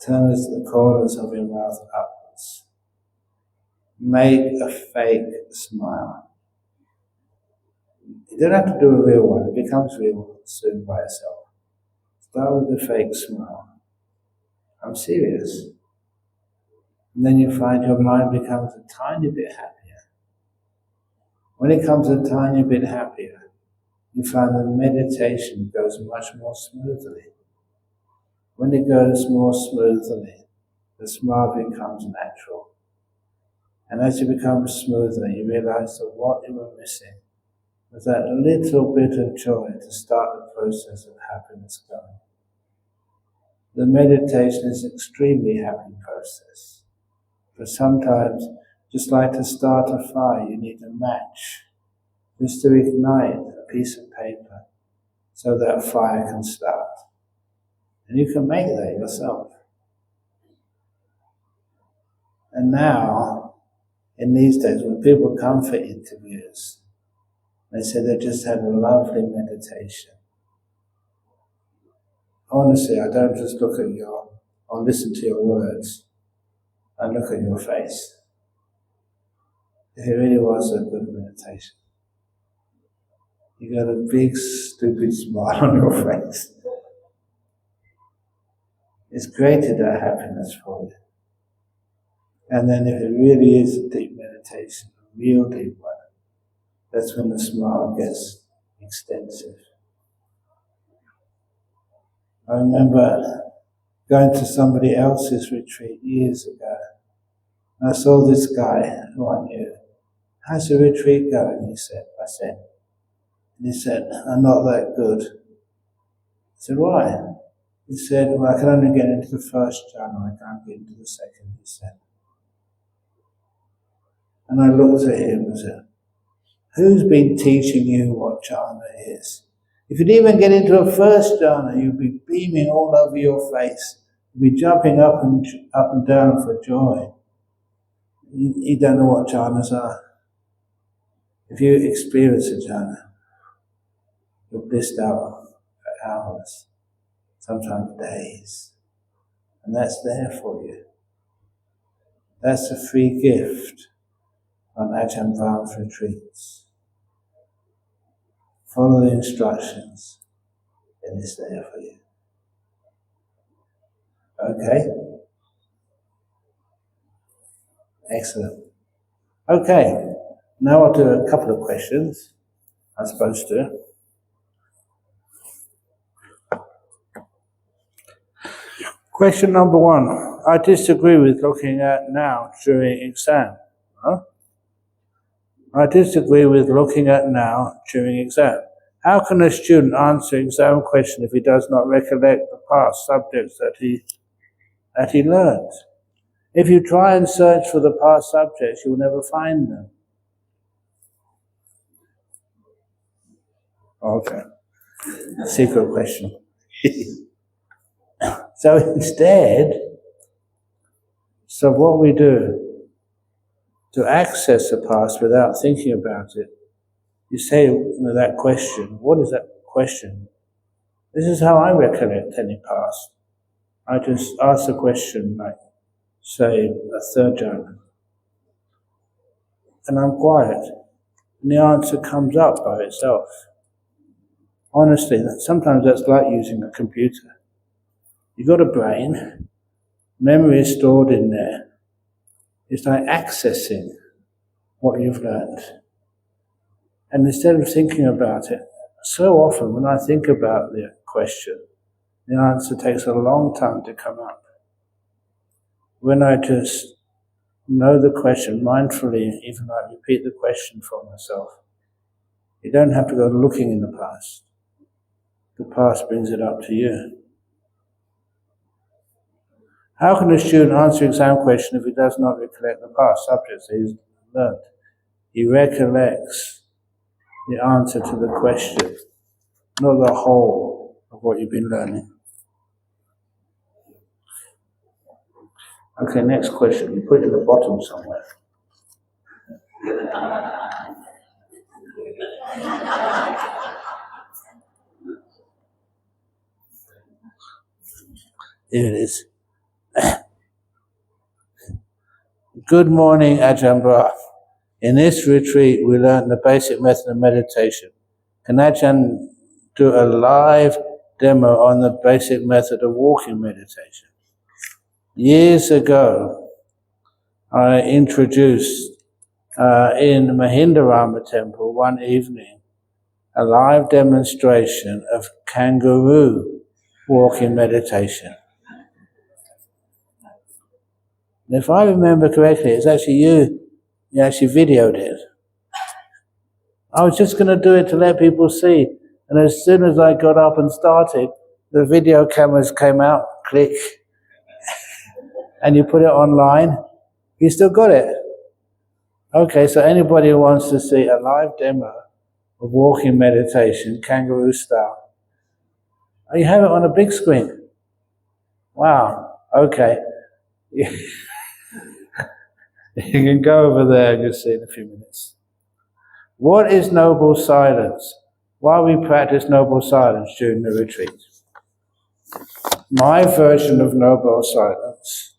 turn the corners of your mouth upwards. Make a fake smile. You don't have to do a real one, it becomes real soon by itself. Start with a fake smile. I'm serious. And then you find your mind becomes a tiny bit happier. When it becomes a tiny bit happier, you find the meditation goes much more smoothly. When it goes more smoothly, the smile becomes natural. And as you become smoother, you realize that what you were missing was that little bit of joy to start the process of happiness going. The meditation is an extremely happy process. But sometimes, just like to start a fire, you need a match just to ignite a piece of paper so that fire can start. And you can make that yourself. And now, in these days, when people come for interviews, they say they just had a lovely meditation. Honestly, I don't just look at or listen to your words. I look at your face. It really was a good meditation. You got a big, stupid smile on your face. It's created that happiness for you. And then if it really is a deep meditation, a real deep one, that's when the smile gets extensive. I remember going to somebody else's retreat years ago. And I saw this guy who I knew. How's your retreat going? He said. I said. And he said, I'm not that good. I said, why? He said, well, I can only get into the first jhana, I can't get into the second, he said. And I looked at him and said, who's been teaching you what jhana is? If you'd even get into a first jhana, you'd be beaming all over your face. You'd be jumping up and down for joy. You don't know what jhanas are. If you experience a jhana, you're blissed out for hours, sometimes days. And that's there for you. That's a free gift on Ajahn Brahm's retreats. Follow the instructions, and it's there for you. Okay? Excellent. Okay, now I'll do a couple of questions. I'm supposed to. Question number 1. I disagree with looking at now during exam. Huh? I disagree with looking at now during exam. How can a student answer exam question if he does not recollect the past subjects that he learned? If you try and search for the past subjects, you will never find them. Okay. Secret question. So instead, what we do to access the past without thinking about it, you say that question, what is that question? This is how I recollect any past. I just ask the question like, say, a third jhana. And I'm quiet. And the answer comes up by itself. Honestly, sometimes that's like using a computer. You've got a brain, memory is stored in there. It's like accessing what you've learned. And instead of thinking about it, so often when I think about the question, the answer takes a long time to come up. When I just know the question mindfully, even I repeat the question for myself, you don't have to go looking in the past. The past brings it up to you. How can a student answer exam question if he does not recollect the past subjects he's learned? He recollects the answer to the question, not the whole of what you've been learning. Okay, next question. You put it at the bottom somewhere. Here it is. Good morning, Ajahn Brahm. In this retreat, we learned the basic method of meditation. Can Ajahn do a live demo on the basic method of walking meditation? Years ago, I introduced in Mahindarama Temple one evening a live demonstration of kangaroo walking meditation. And if I remember correctly, it's actually you actually videoed it. I was just going to do it to let people see. And as soon as I got up and started, the video cameras came out, click, and you put it online. You still got it. Okay, so anybody who wants to see a live demo of walking meditation, kangaroo style, you have it on a big screen. Wow, okay. You can go over there and you'll see in a few minutes. What is noble silence? Why we practice noble silence during the retreat? My version of noble silence,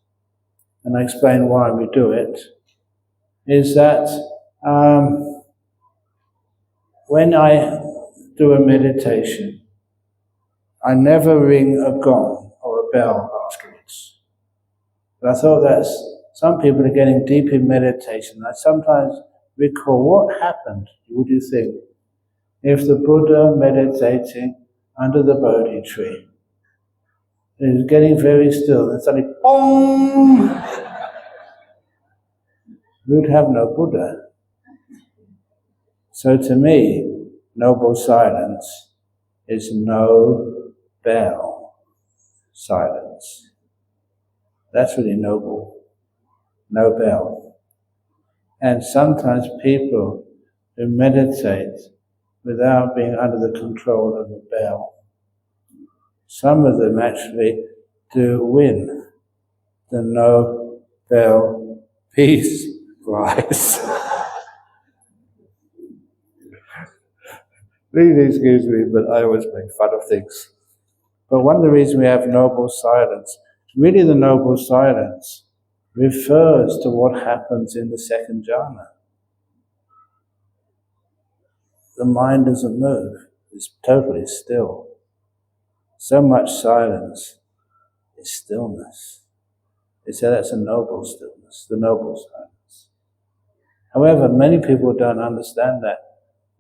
and I explain why we do it, is that when I do a meditation, I never ring a gong or a bell afterwards. But I thought that some people are getting deep in meditation. I sometimes recall what happened, would you think, if the Buddha meditating under the Bodhi tree is getting very still and suddenly, boom! We would have no Buddha. So to me, noble silence is no bell silence. That's really noble. No bell. And sometimes people who meditate without being under the control of the bell, some of them actually do win the Nobel Peace Prize. Please excuse me, but I always make fun of things. But one of the reasons we have noble silence, really the noble silence refers to what happens in the second jhana. The mind doesn't move, it's totally still. So much silence is stillness. They say that's a noble stillness, the noble silence. However, many people don't understand that.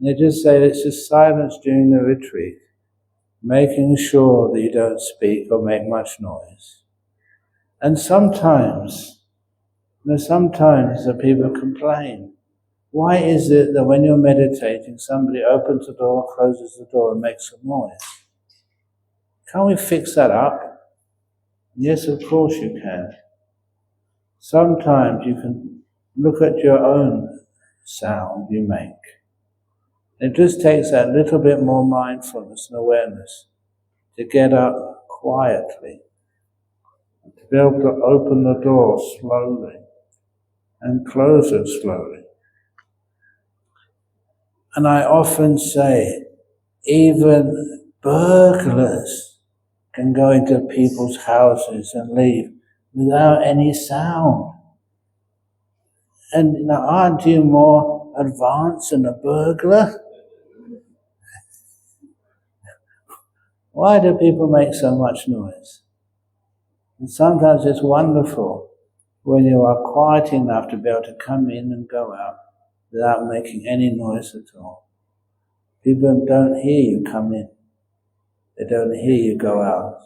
They just say it's just silence during the retreat, making sure that you don't speak or make much noise. And sometimes the people complain. Why is it that when you're meditating, somebody opens the door, closes the door, and makes some noise? Can't we fix that up? Yes, of course you can. Sometimes you can look at your own sound you make. It just takes that little bit more mindfulness and awareness to get up quietly, to be able to open the door slowly and close it slowly. And I often say, even burglars can go into people's houses and leave without any sound. And now, aren't you more advanced than a burglar? Why do people make so much noise? And sometimes it's wonderful when you are quiet enough to be able to come in and go out without making any noise at all. People don't hear you come in. They don't hear you go out.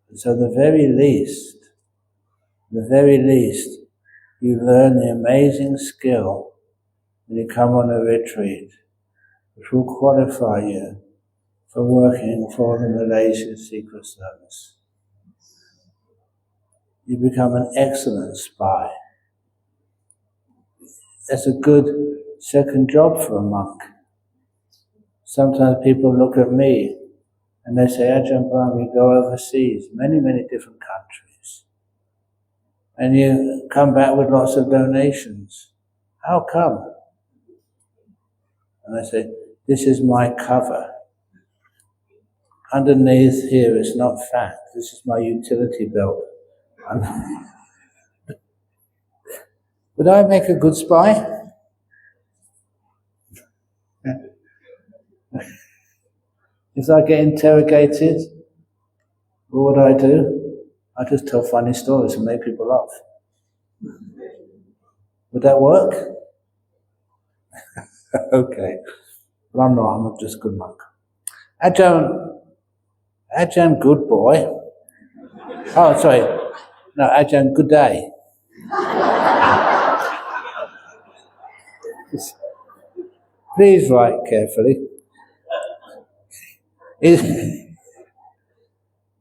And so the very least, you learn the amazing skill when you come on a retreat, which will qualify you for working for the Malaysian Secret Service. You become an excellent spy. That's a good second job for a monk. Sometimes people look at me and they say, Ajahn Brahm, you go overseas, many, many different countries, and you come back with lots of donations. How come? And I say, this is my cover. Underneath here is not fat. This is my utility belt. Would I make a good spy? If I get interrogated, what would I do? I just tell funny stories and make people laugh. Would that work? Okay. But I'm not, I'm just a good monk. Ajahn, good boy. Oh, sorry. No, Ajahn, good day. Please write carefully.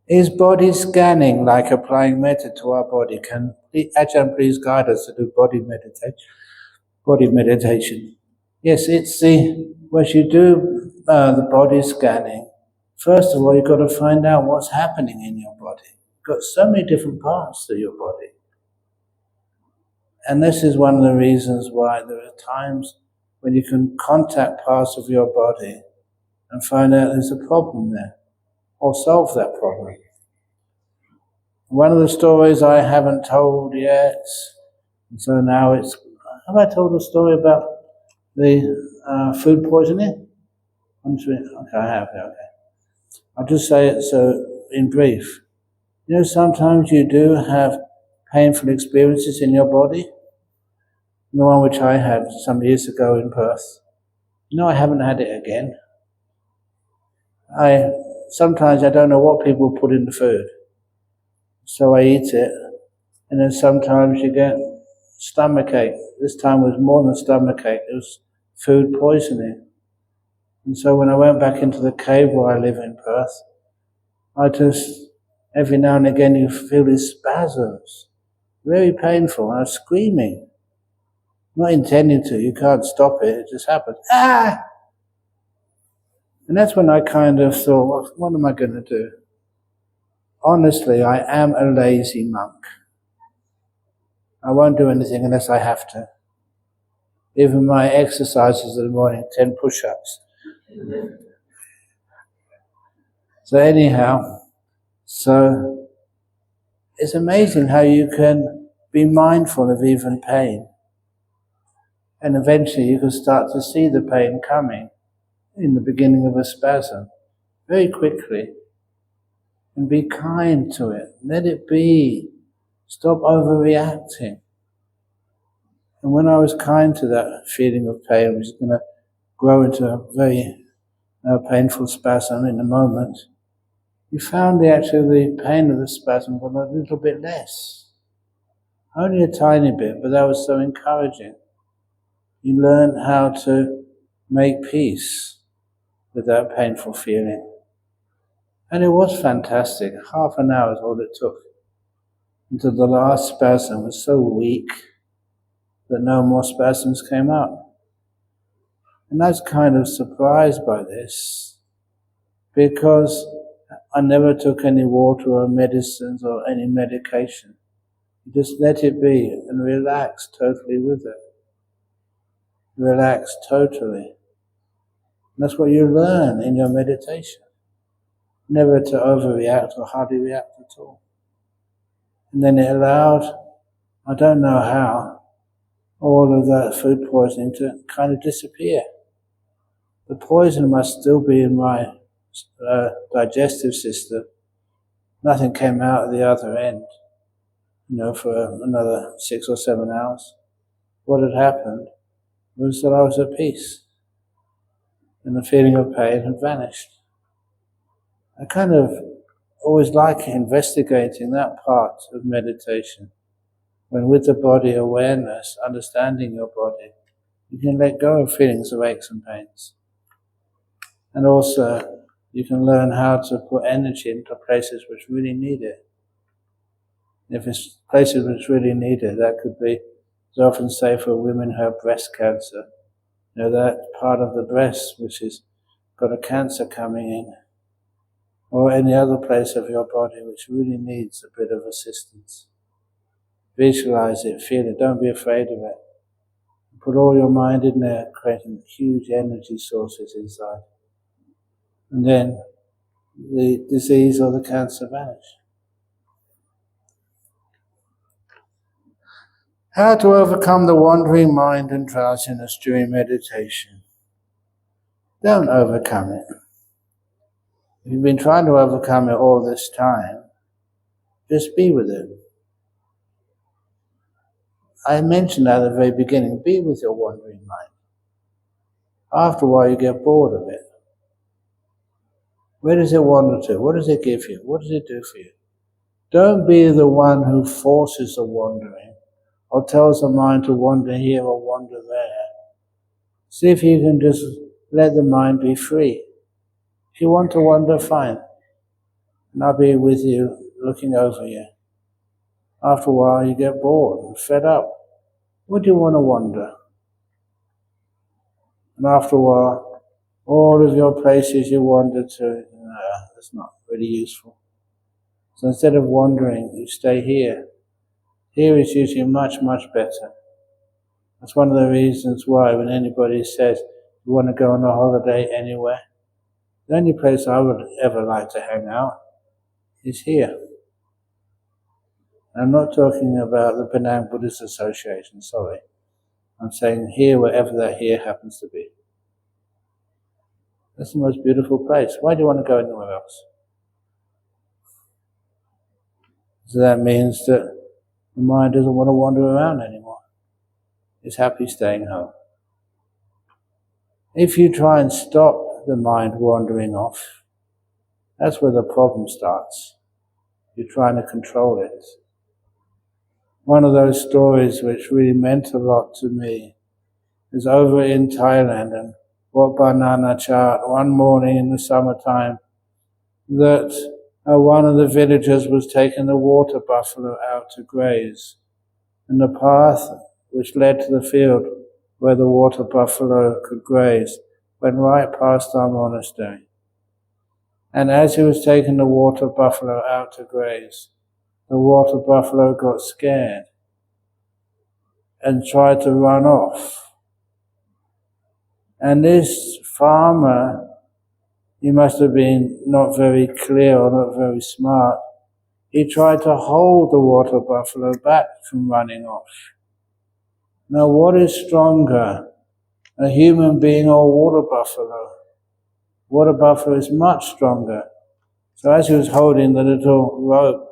Is body scanning like applying metta to our body? Can Ajahn please guide us to do body meditation? Yes, it's once you do the body scanning, first of all you've got to find out what's happening in your body. You've got so many different parts to your body. And this is one of the reasons why there are times when you can contact parts of your body and find out there's a problem there, or solve that problem. One of the stories I haven't told yet, and so now have I told a story about the food poisoning? Okay, I have, okay. I'll just say it so in brief. You know, sometimes you do have painful experiences in your body. The one which I had some years ago in Perth. No, I haven't had it again. Sometimes I don't know what people put in the food. So I eat it, and then sometimes you get stomachache. This time was more than stomachache, it was food poisoning. And so when I went back into the cave where I live in Perth, I just, every now and again you feel these spasms, very painful, and I was screaming. Not intending to, you can't stop it, it just happens. Ah! And that's when I kind of thought, what am I going to do? Honestly, I am a lazy monk. I won't do anything unless I have to. Even my exercises in the morning, 10 push-ups. So anyhow, it's amazing how you can be mindful of even pain. And eventually you can start to see the pain coming in the beginning of a spasm, very quickly. And be kind to it. Let it be. Stop overreacting. And when I was kind to that feeling of pain, which is going to grow into a very painful spasm in a moment, you found the pain of the spasm got a little bit less. Only a tiny bit, but that was so encouraging. You learn how to make peace with that painful feeling. And it was fantastic. Half an hour is all it took. Until the last spasm was so weak that no more spasms came up. And I was kind of surprised by this, because I never took any water or medicines or any medication. You just let it be and relax totally with it. Relax totally. And that's what you learn in your meditation. Never to overreact or hardly react at all. And then it allowed, I don't know how, all of that food poisoning to kind of disappear. The poison must still be in my digestive system. Nothing came out at the other end, for another 6 or 7 hours. What had happened was that I was at peace, and the feeling of pain had vanished. I kind of always like investigating that part of meditation, when with the body awareness, understanding your body, you can let go of feelings of aches and pains. And also, you can learn how to put energy into places which really need it. If it's places which really need it, that could be, as I often say for women who have breast cancer, that part of the breast which has got a cancer coming in, or any other place of your body which really needs a bit of assistance. Visualize it, feel it, don't be afraid of it. Put all your mind in there, creating huge energy sources inside. And then the disease or the cancer vanish. How to overcome the wandering mind and drowsiness during meditation. Don't overcome it. If you've been trying to overcome it all this time, just be with it. I mentioned at the very beginning, be with your wandering mind. After a while you get bored of it. Where does it wander to? What does it give you? What does it do for you? Don't be the one who forces the wandering, or tells the mind to wander here or wander there. See if you can just let the mind be free. If you want to wander, fine. And I'll be with you, looking over you. After a while you get bored and fed up. Would you want to wander? And after a while, all of your places you wander to, that's not really useful. So instead of wandering, you stay here. Here is usually much, much better. That's one of the reasons why when anybody says, you want to go on a holiday anywhere, the only place I would ever like to hang out is here. I'm not talking about the Penang Buddhist Association, sorry. I'm saying here, wherever that here happens to be. That's the most beautiful place. Why do you want to go anywhere else? So that means that the mind doesn't want to wander around anymore. It's happy staying home. If you try and stop the mind wandering off, that's where the problem starts. You're trying to control it. One of those stories which really meant a lot to me is over in Thailand, and Wat Banana Chat, one morning in the summertime, that one of the villagers was taking the water buffalo out to graze. And the path which led to the field where the water buffalo could graze, went right past our monastery. And as he was taking the water buffalo out to graze, the water buffalo got scared and tried to run off. And this farmer, he must have been not very clear or not very smart, he tried to hold the water buffalo back from running off. Now what is stronger, a human being or a water buffalo? Water buffalo is much stronger. So as he was holding the little rope,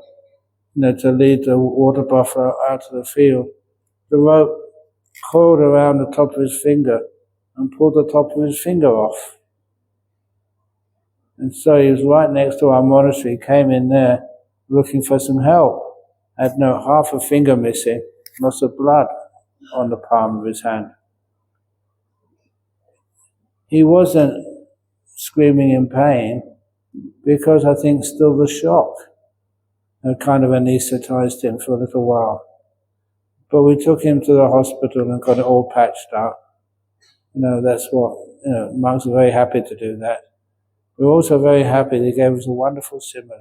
to lead the water buffalo out to the field, the rope coiled around the top of his finger and pulled the top of his finger off. And so he was right next to our monastery, came in there looking for some help. Had half a finger missing, lots of blood on the palm of his hand. He wasn't screaming in pain because I think still the shock had kind of anesthetized him for a little while. But we took him to the hospital and got it all patched up. That's what, monks are very happy to do that. We're also very happy they gave us a wonderful simile.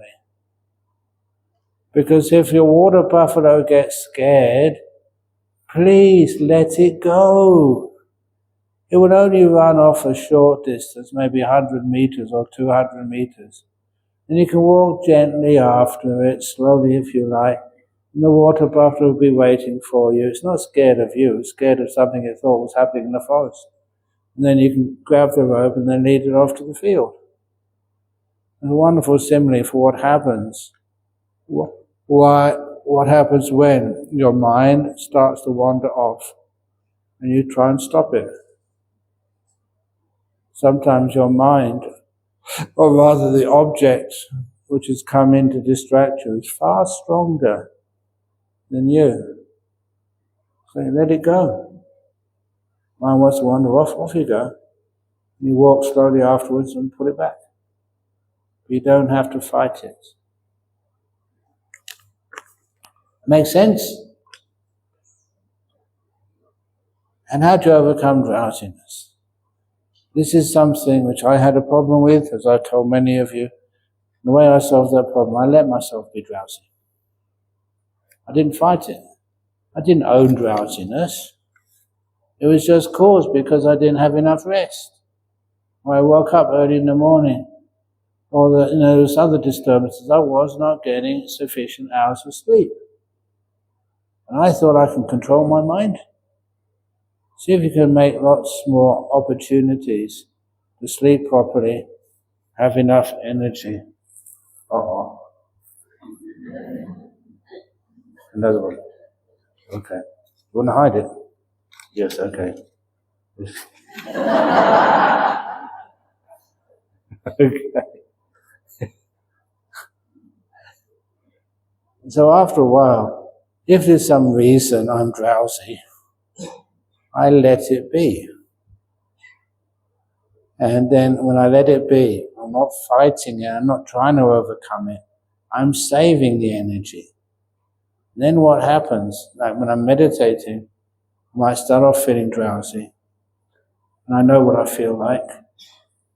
Because if your water buffalo gets scared, please let it go. It would only run off a short distance, maybe 100 meters or 200 meters. And you can walk gently after it, slowly if you like, and the water buffalo will be waiting for you. It's not scared of you, it's scared of something it thought was happening in the forest. And then you can grab the rope and then lead it off to the field. It's a wonderful simile for what happens. What happens when your mind starts to wander off and you try and stop it. Sometimes your mind, or rather the object which has come in to distract you, is far stronger than you. So you let it go. Mind wants to wander off you go. And you walk slowly afterwards and put it back. You don't have to fight it. Makes sense? And how to overcome drowsiness. This is something which I had a problem with, as I told many of you. The way I solved that problem, I let myself be drowsy. I didn't fight it. I didn't own drowsiness. It was just caused because I didn't have enough rest. Or I woke up early in the morning, or there was other disturbances. I was not getting sufficient hours of sleep. And I thought I can control my mind. See if you can make lots more opportunities to sleep properly, have enough energy. Another one. Okay. You want to hide it? Yes, okay. Okay. So after a while, if there's some reason I'm drowsy, I let it be. And then when I let it be, I'm not fighting it, I'm not trying to overcome it, I'm saving the energy. And then what happens, like when I'm meditating, I might start off feeling drowsy, and I know what I feel like.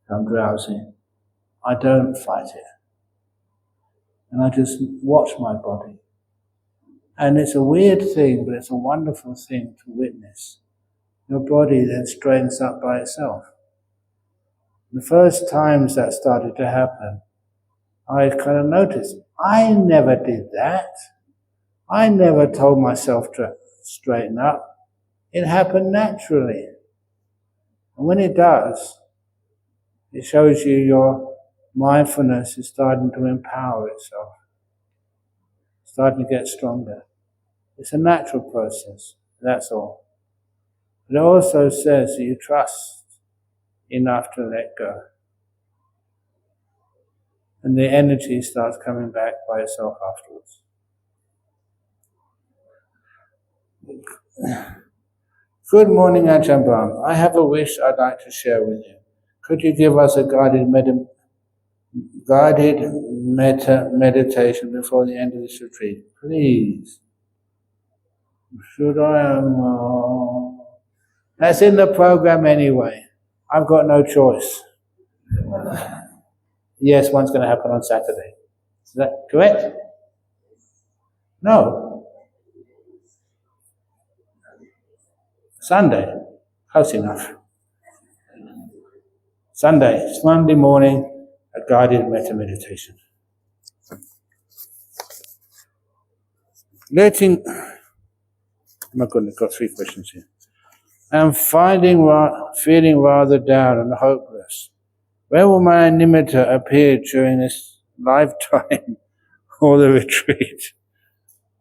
I'm drowsy. I don't fight it. And I just watch my body. And it's a weird thing, but it's a wonderful thing to witness. Your body then straightens up by itself. The first times that started to happen, I kind of noticed, I never did that. I never told myself to straighten up. It happened naturally. And when it does, it shows you your mindfulness is starting to empower itself, starting to get stronger. It's a natural process, that's all. But it also says that you trust enough to let go. And the energy starts coming back by itself afterwards. Good morning, Ajahn Brahm. I have a wish I'd like to share with you. Could you give us a guided meditation before the end of this retreat? Please. Should I? That's in the program anyway. I've got no choice. Yes, one's going to happen on Saturday. Is that correct? No. Sunday. Close enough. Sunday. It's Monday morning, a guided metta meditation. My goodness, I've got 3 questions here. I'm feeling rather down and hopeless. Where will my nimitta appear during this lifetime or the retreat?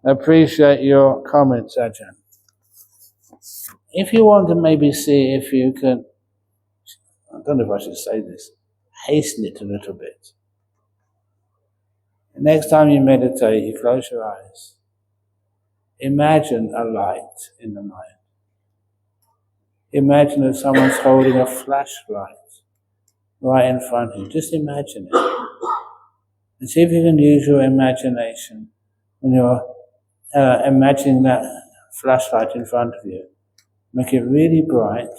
I appreciate your comments, Ajahn. If you want to maybe see if you can, I don't know if I should say this, hasten it a little bit. The next time you meditate, you close your eyes. Imagine a light in the mind. Imagine that someone's holding a flashlight right in front of you. Just imagine it. And see if you can use your imagination when you're imagining that flashlight in front of you. Make it really bright.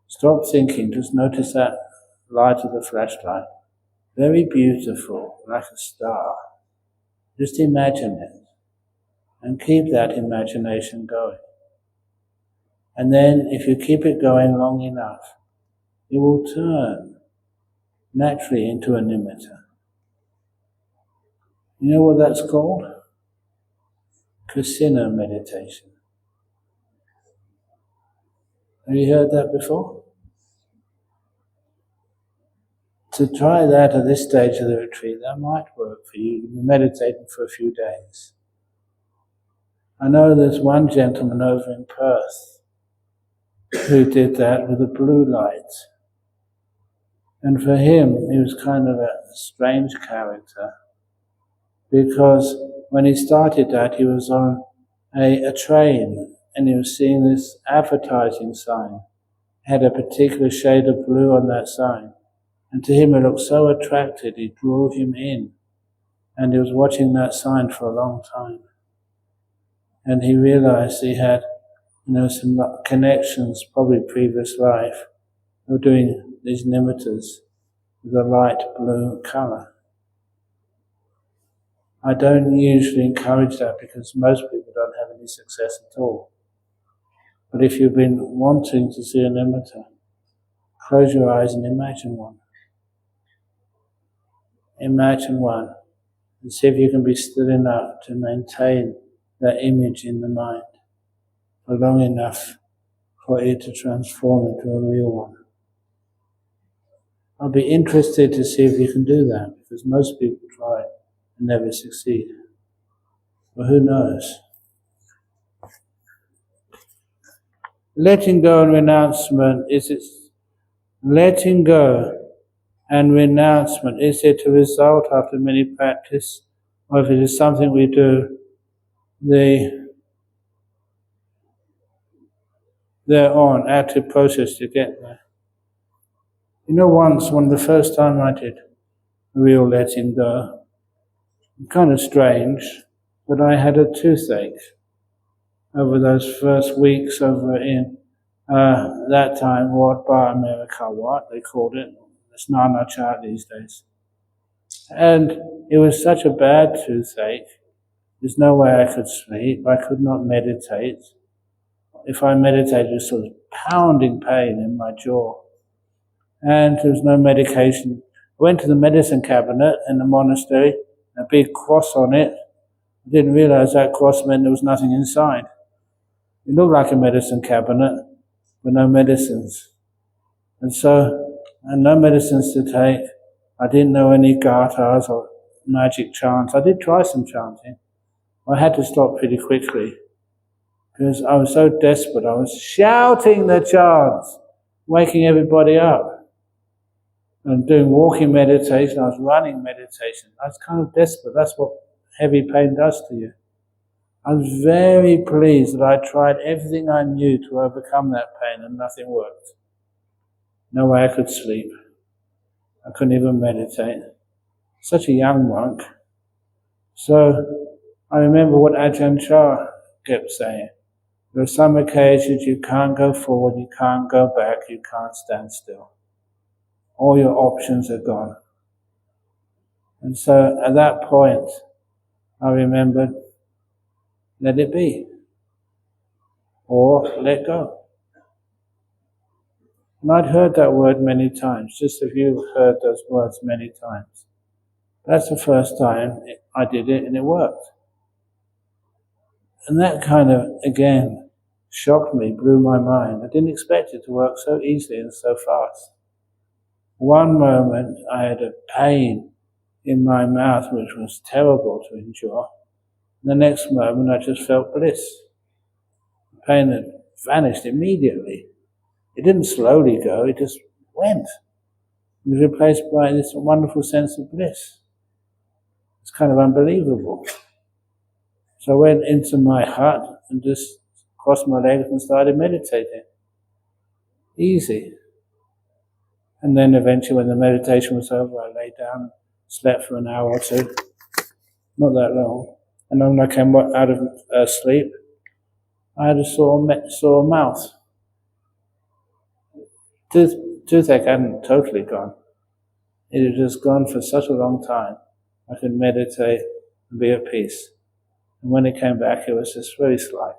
Stop thinking, just notice that light of the flashlight. Very beautiful, like a star. Just imagine it. And keep that imagination going. And then, if you keep it going long enough, it will turn naturally into a nimitta. You know what that's called? Kasina meditation. Have you heard that before? To try that at this stage of the retreat, that might work for you. You've been meditating for a few days. I know there's one gentleman over in Perth who did that with a blue light. And for him, he was kind of a strange character, because when he started that, he was on a train and he was seeing this advertising sign. It had a particular shade of blue on that sign. And to him it looked so attractive, it drew him in. And he was watching that sign for a long time. And he realized he had, some connections, probably previous life, of doing these nimittas with a light blue color. I don't usually encourage that because most people don't have any success at all. But if you've been wanting to see a nimitta, close your eyes and imagine one. Imagine one, and see if you can be still enough to maintain that image in the mind for long enough for it to transform into a real one. I'll be interested to see if you can do that, because most people try and never succeed. But who knows? Letting go and renouncement, is it letting go and renouncement, is it a result after many practice, or if it is something we do, thereon, active process to get there? Once, one of the first time I did real letting go, kind of strange, but I had a toothache over those first weeks over in that time, what America, what they called it, it's Nana Cha these days. And it was such a bad toothache, there's no way I could sleep, I could not meditate. If I meditated, it was sort of pounding pain in my jaw. And there was no medication. I went to the medicine cabinet in the monastery, a big cross on it. I didn't realize that cross meant there was nothing inside. It looked like a medicine cabinet, but no medicines. And no medicines to take. I didn't know any gathas or magic chants. I did try some chanting. I had to stop pretty quickly, because I was so desperate. I was shouting the chants, waking everybody up. And doing walking meditation, I was running meditation. I was kind of desperate. That's what heavy pain does to you. I was very pleased that I tried everything I knew to overcome that pain and nothing worked. No way I could sleep. I couldn't even meditate. Such a young monk. So I remember what Ajahn Chah kept saying. There are some occasions you can't go forward, you can't go back, you can't stand still. All your options are gone. And so at that point, I remembered, let it be, or let go. And I'd heard that word many times, just as you've heard those words many times. That's the first time I did it and it worked. And that kind of, again, shocked me, blew my mind. I didn't expect it to work so easily and so fast. One moment I had a pain in my mouth which was terrible to endure. The next moment I just felt bliss. The pain had vanished immediately. It didn't slowly go, it just went. It was replaced by this wonderful sense of bliss. It's kind of unbelievable. So I went into my hut and just crossed my legs and started meditating. Easy. And then eventually when the meditation was over, I lay down, slept for an hour or two. Not that long. And then when I came out of sleep, I had a sore mouth. Toothache hadn't totally gone. It had just gone for such a long time. I could meditate and be at peace. And when it came back, it was just very slight.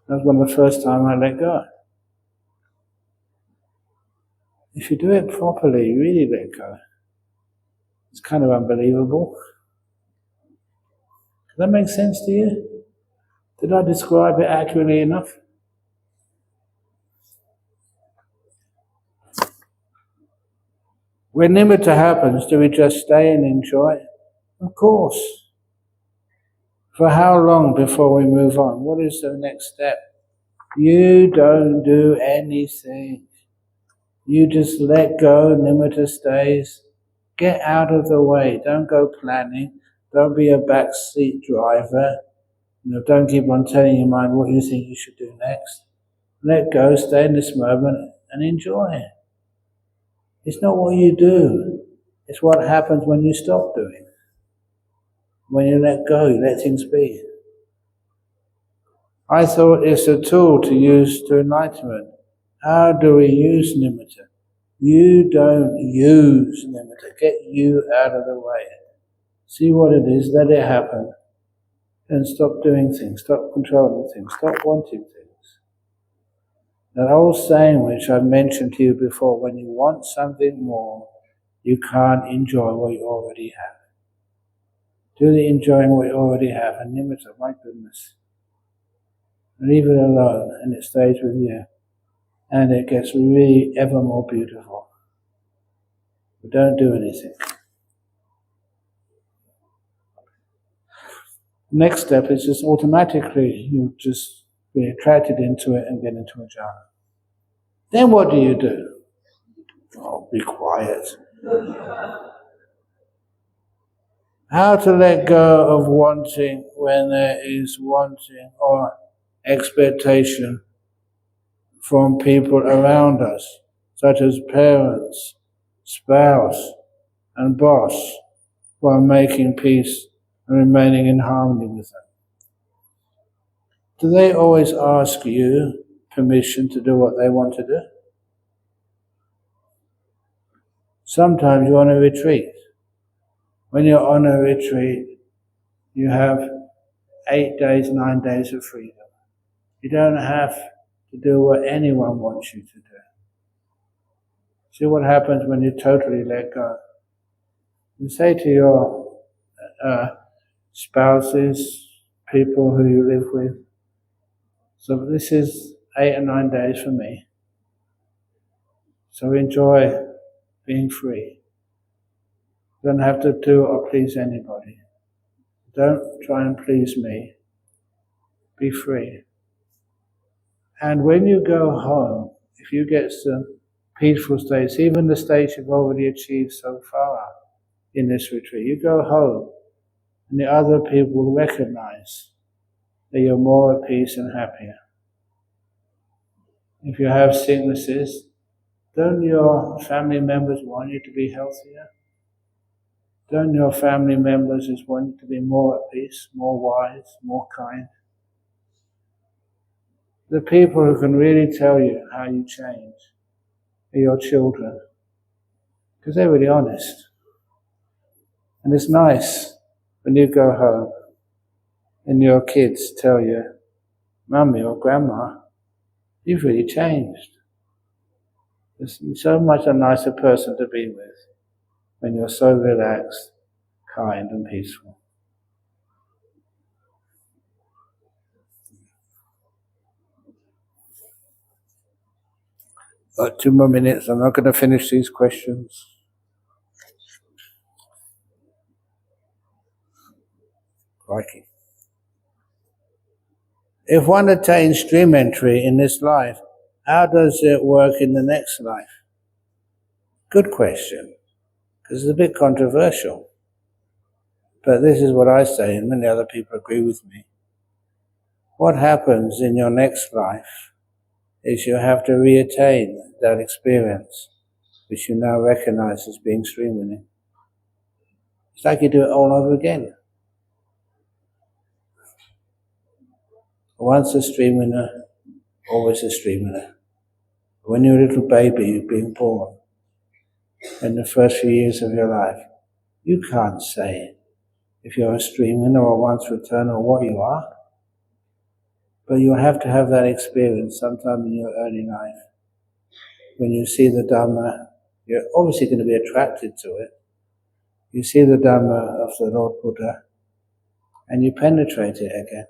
That was one of the first time I let go. If you do it properly, you really let go. It's kind of unbelievable. Does that make sense to you? Did I describe it accurately enough? When nimitta happens, do we just stay and enjoy? Of course. For how long before we move on? What is the next step? You don't do anything. You just let go, nimitta stays. Get out of the way. Don't go planning. Don't be a backseat driver. Don't keep on telling your mind what you think you should do next. Let go, stay in this moment and enjoy it. It's not what you do. It's what happens when you stop doing. When you let go, you let things be. I thought it's a tool to use to enlightenment. How do we use nimitta? You don't use nimitta. Get you out of the way. See what it is, let it happen. And stop doing things, stop controlling things, stop wanting things. That old saying which I've mentioned to you before, when you want something more, you can't enjoy what you already have. Do the enjoying what you already have, and nimitta, my goodness. Leave it alone, and it stays with you. And it gets really ever more beautiful. But don't do anything. Next step is just automatically, you just be attracted into it and get into Ajahn. Then what do you do? Oh, be quiet. How to let go of wanting when there is wanting or expectation from people around us, such as parents, spouse, and boss, while making peace and remaining in harmony with them. Do they always ask you permission to do what they want to do? Sometimes you're on a retreat. When you're on a retreat, you have 8 days, 9 days of freedom. You don't have to do what anyone wants you to do. See what happens when you totally let go. You say to your spouses, people who you live with, so this is 8 or 9 days for me. So enjoy being free. You don't have to do or please anybody. Don't try and please me. Be free. And when you go home, if you get some peaceful states, even the states you've already achieved so far in this retreat, you go home and the other people will recognize that you're more at peace and happier. If you have sicknesses, don't your family members want you to be healthier? Don't your family members just want you to be more at peace, more wise, more kind? The people who can really tell you how you change are your children, because they're really honest. And it's nice when you go home and your kids tell you, Mummy or Grandma, you've really changed. It's so much a nicer person to be with when you're so relaxed, kind and peaceful. Got 2 more minutes. I'm not going to finish these questions. Crikey. If one attains stream entry in this life, how does it work in the next life? Good question, because it's a bit controversial. But this is what I say, and many other people agree with me. What happens in your next life is you have to re-attain that experience, which you now recognize as being stream winning. It's like you do it all over again. Once a stream winner, always a stream winner. When you're a little baby, you're being born, in the first few years of your life, you can't say if you're a stream winner or once returned or what you are, but you'll have to have that experience sometime in your early life. When you see the Dhamma, you're obviously going to be attracted to it. You see the Dhamma of the Lord Buddha, and you penetrate it again.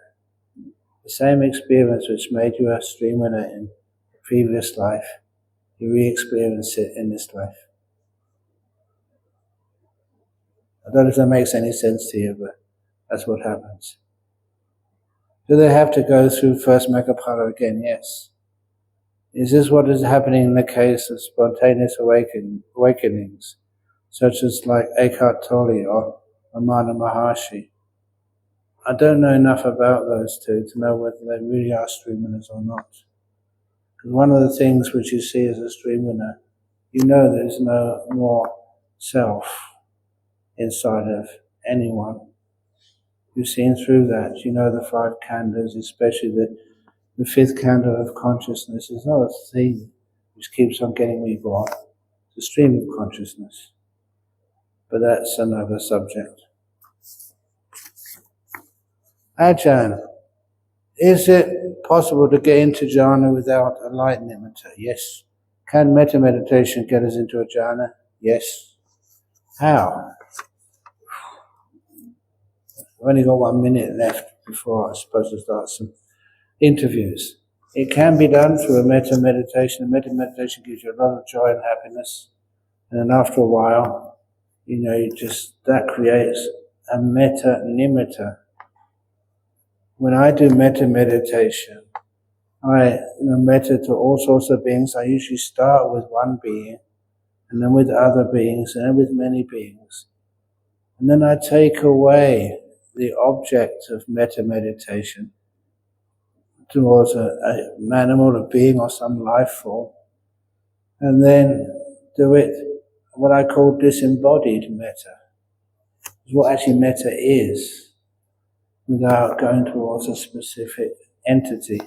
The same experience which made you a stream winner in the previous life, you re-experience it in this life. I don't know if that makes any sense to you, but that's what happens. Do they have to go through first Magaphala again? Yes. Is this what is happening in the case of spontaneous awakenings, such as like Eckhart Tolle or Ramana Maharshi? I don't know enough about those two to know whether they really are stream winners or not. Because one of the things which you see as a stream winner, you know there's no more self inside of anyone. You've seen through that. You know the 5 khandhas, especially the 5th khandha of consciousness is not a thing which keeps on getting reborn. It's a stream of consciousness. But that's another subject. Ajahn, is it possible to get into jhana without a light nimitta? Yes. Can metta meditation get us into a jhana? Yes. How? I've only got 1 minute left before I'm supposed to start some interviews. It can be done through a metta meditation. A metta meditation gives you a lot of joy and happiness. And then after a while, that creates a metta nimitta. When I do metta meditation, I metta to all sorts of beings. I usually start with one being, and then with other beings, and then with many beings. And then I take away the object of metta meditation towards an animal, a being, or some life form, and then do it what I call disembodied metta. It's what actually metta is, without going towards a specific entity.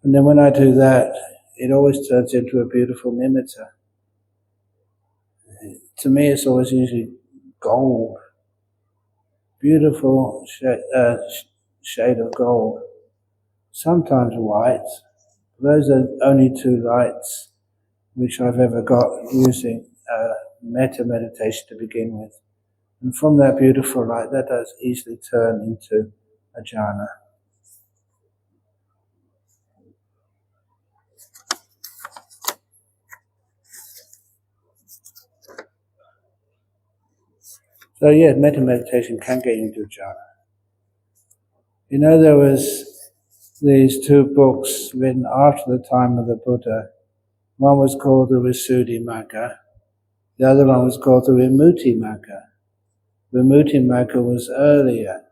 And then when I do that, it always turns into a beautiful nimitta. To me, it's always usually gold, beautiful shade of gold. Sometimes white. Those are only 2 lights which I've ever got using metta meditation to begin with. And from that beautiful light, that does easily turn into a jhana. So yeah, metta meditation can get you into jhana. There was these 2 books written after the time of the Buddha. One was called the Visuddhimagga. The other one was called the Vimuttimagga. Vimuttimagga was earlier.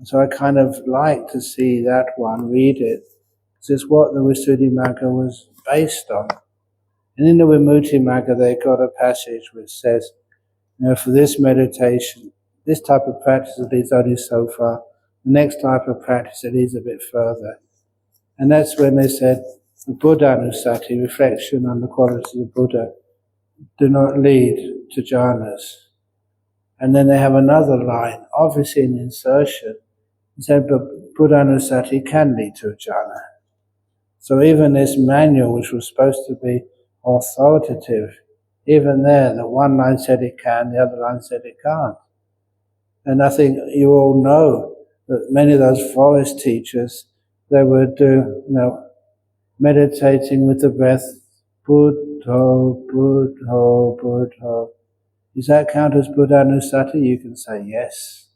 So I kind of like to see that one, read it. Because it's what the Visuddhimagga was based on. And in the Vimuttimagga they got a passage which says, For this meditation, this type of practice it leads only so far. The next type of practice it leads a bit further. And that's when they said, the Buddhanusati, reflection on the qualities of Buddha, do not lead to jhanas. And then they have another line, obviously an insertion. It said, but Buddhanusati can lead to a jhana. So even this manual, which was supposed to be authoritative, even there, the one line said it can, the other line said it can't. And I think you all know that many of those forest teachers, they would do, meditating with the breath, Buddho, Buddho, Buddho. Does that count as Buddhanusati? You can say yes.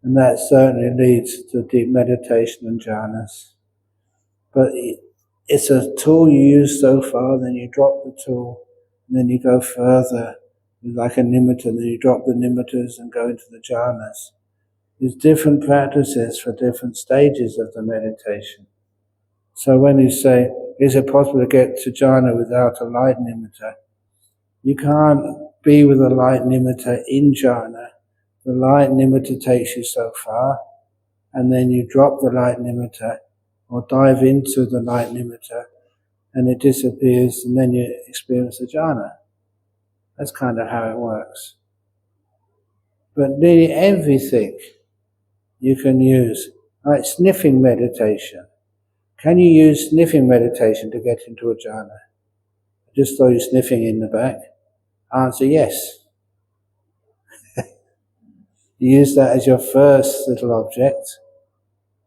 And that certainly leads to deep meditation and jhanas. But it's a tool you use so far, then you drop the tool, and then you go further, like a nimitta, then you drop the nimittas and go into the jhanas. There's different practices for different stages of the meditation. So when you say, is it possible to get to jhana without a light nimitta? You can't be with a light nimitta in jhana. The light nimitta takes you so far, and then you drop the light nimitta, or dive into the light nimitta, and it disappears, and then you experience the jhana. That's kind of how it works. But nearly everything you can use, like sniffing meditation. Can you use sniffing meditation to get into a jhana? I just saw you sniffing in the back. Answer, yes. You use that as your first little object,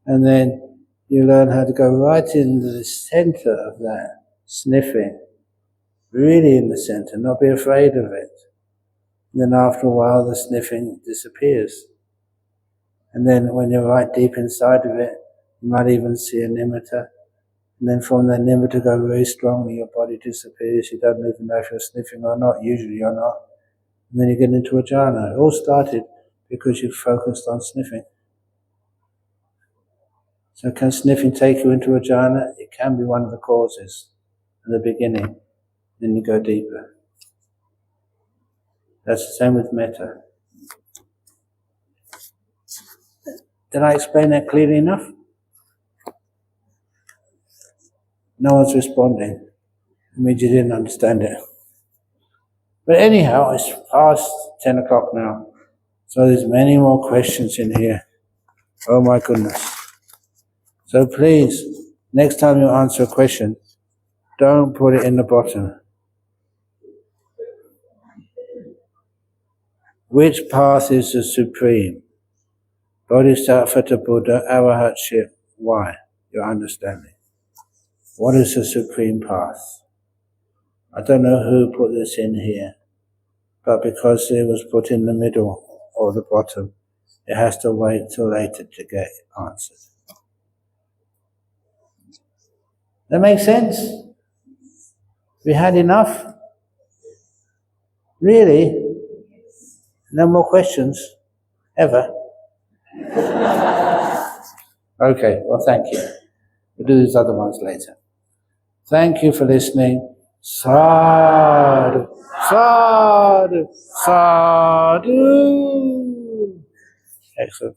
and then you learn how to go right into the center of that sniffing, really in the center, not be afraid of it. And then after a while the sniffing disappears. And then when you're right deep inside of it, you might even see a nimitta. And then from that nimitta go very strongly, your body disappears, you don't even know if you're sniffing or not, usually you're not. And then you get into a jhana. It all started because you focused on sniffing. So can sniffing take you into a jhana? It can be one of the causes at the beginning. Then you go deeper. That's the same with metta. Did I explain that clearly enough? No one's responding. It means you didn't understand it. But anyhow, it's past 10 o'clock now. So there's many more questions in here. Oh my goodness. So please, next time you answer a question, don't put it in the bottom. Which path is the supreme? Bodhisattva to Buddha, Arahatship. Why? Your understanding. What is the supreme path? I don't know who put this in here, but because it was put in the middle or the bottom, it has to wait till later to get answered. That makes sense? We had enough? Really? No more questions? Ever? Okay, well thank you. We'll do these other ones later. Thank you for listening. Sadhu, sadhu, sadhu. Excellent.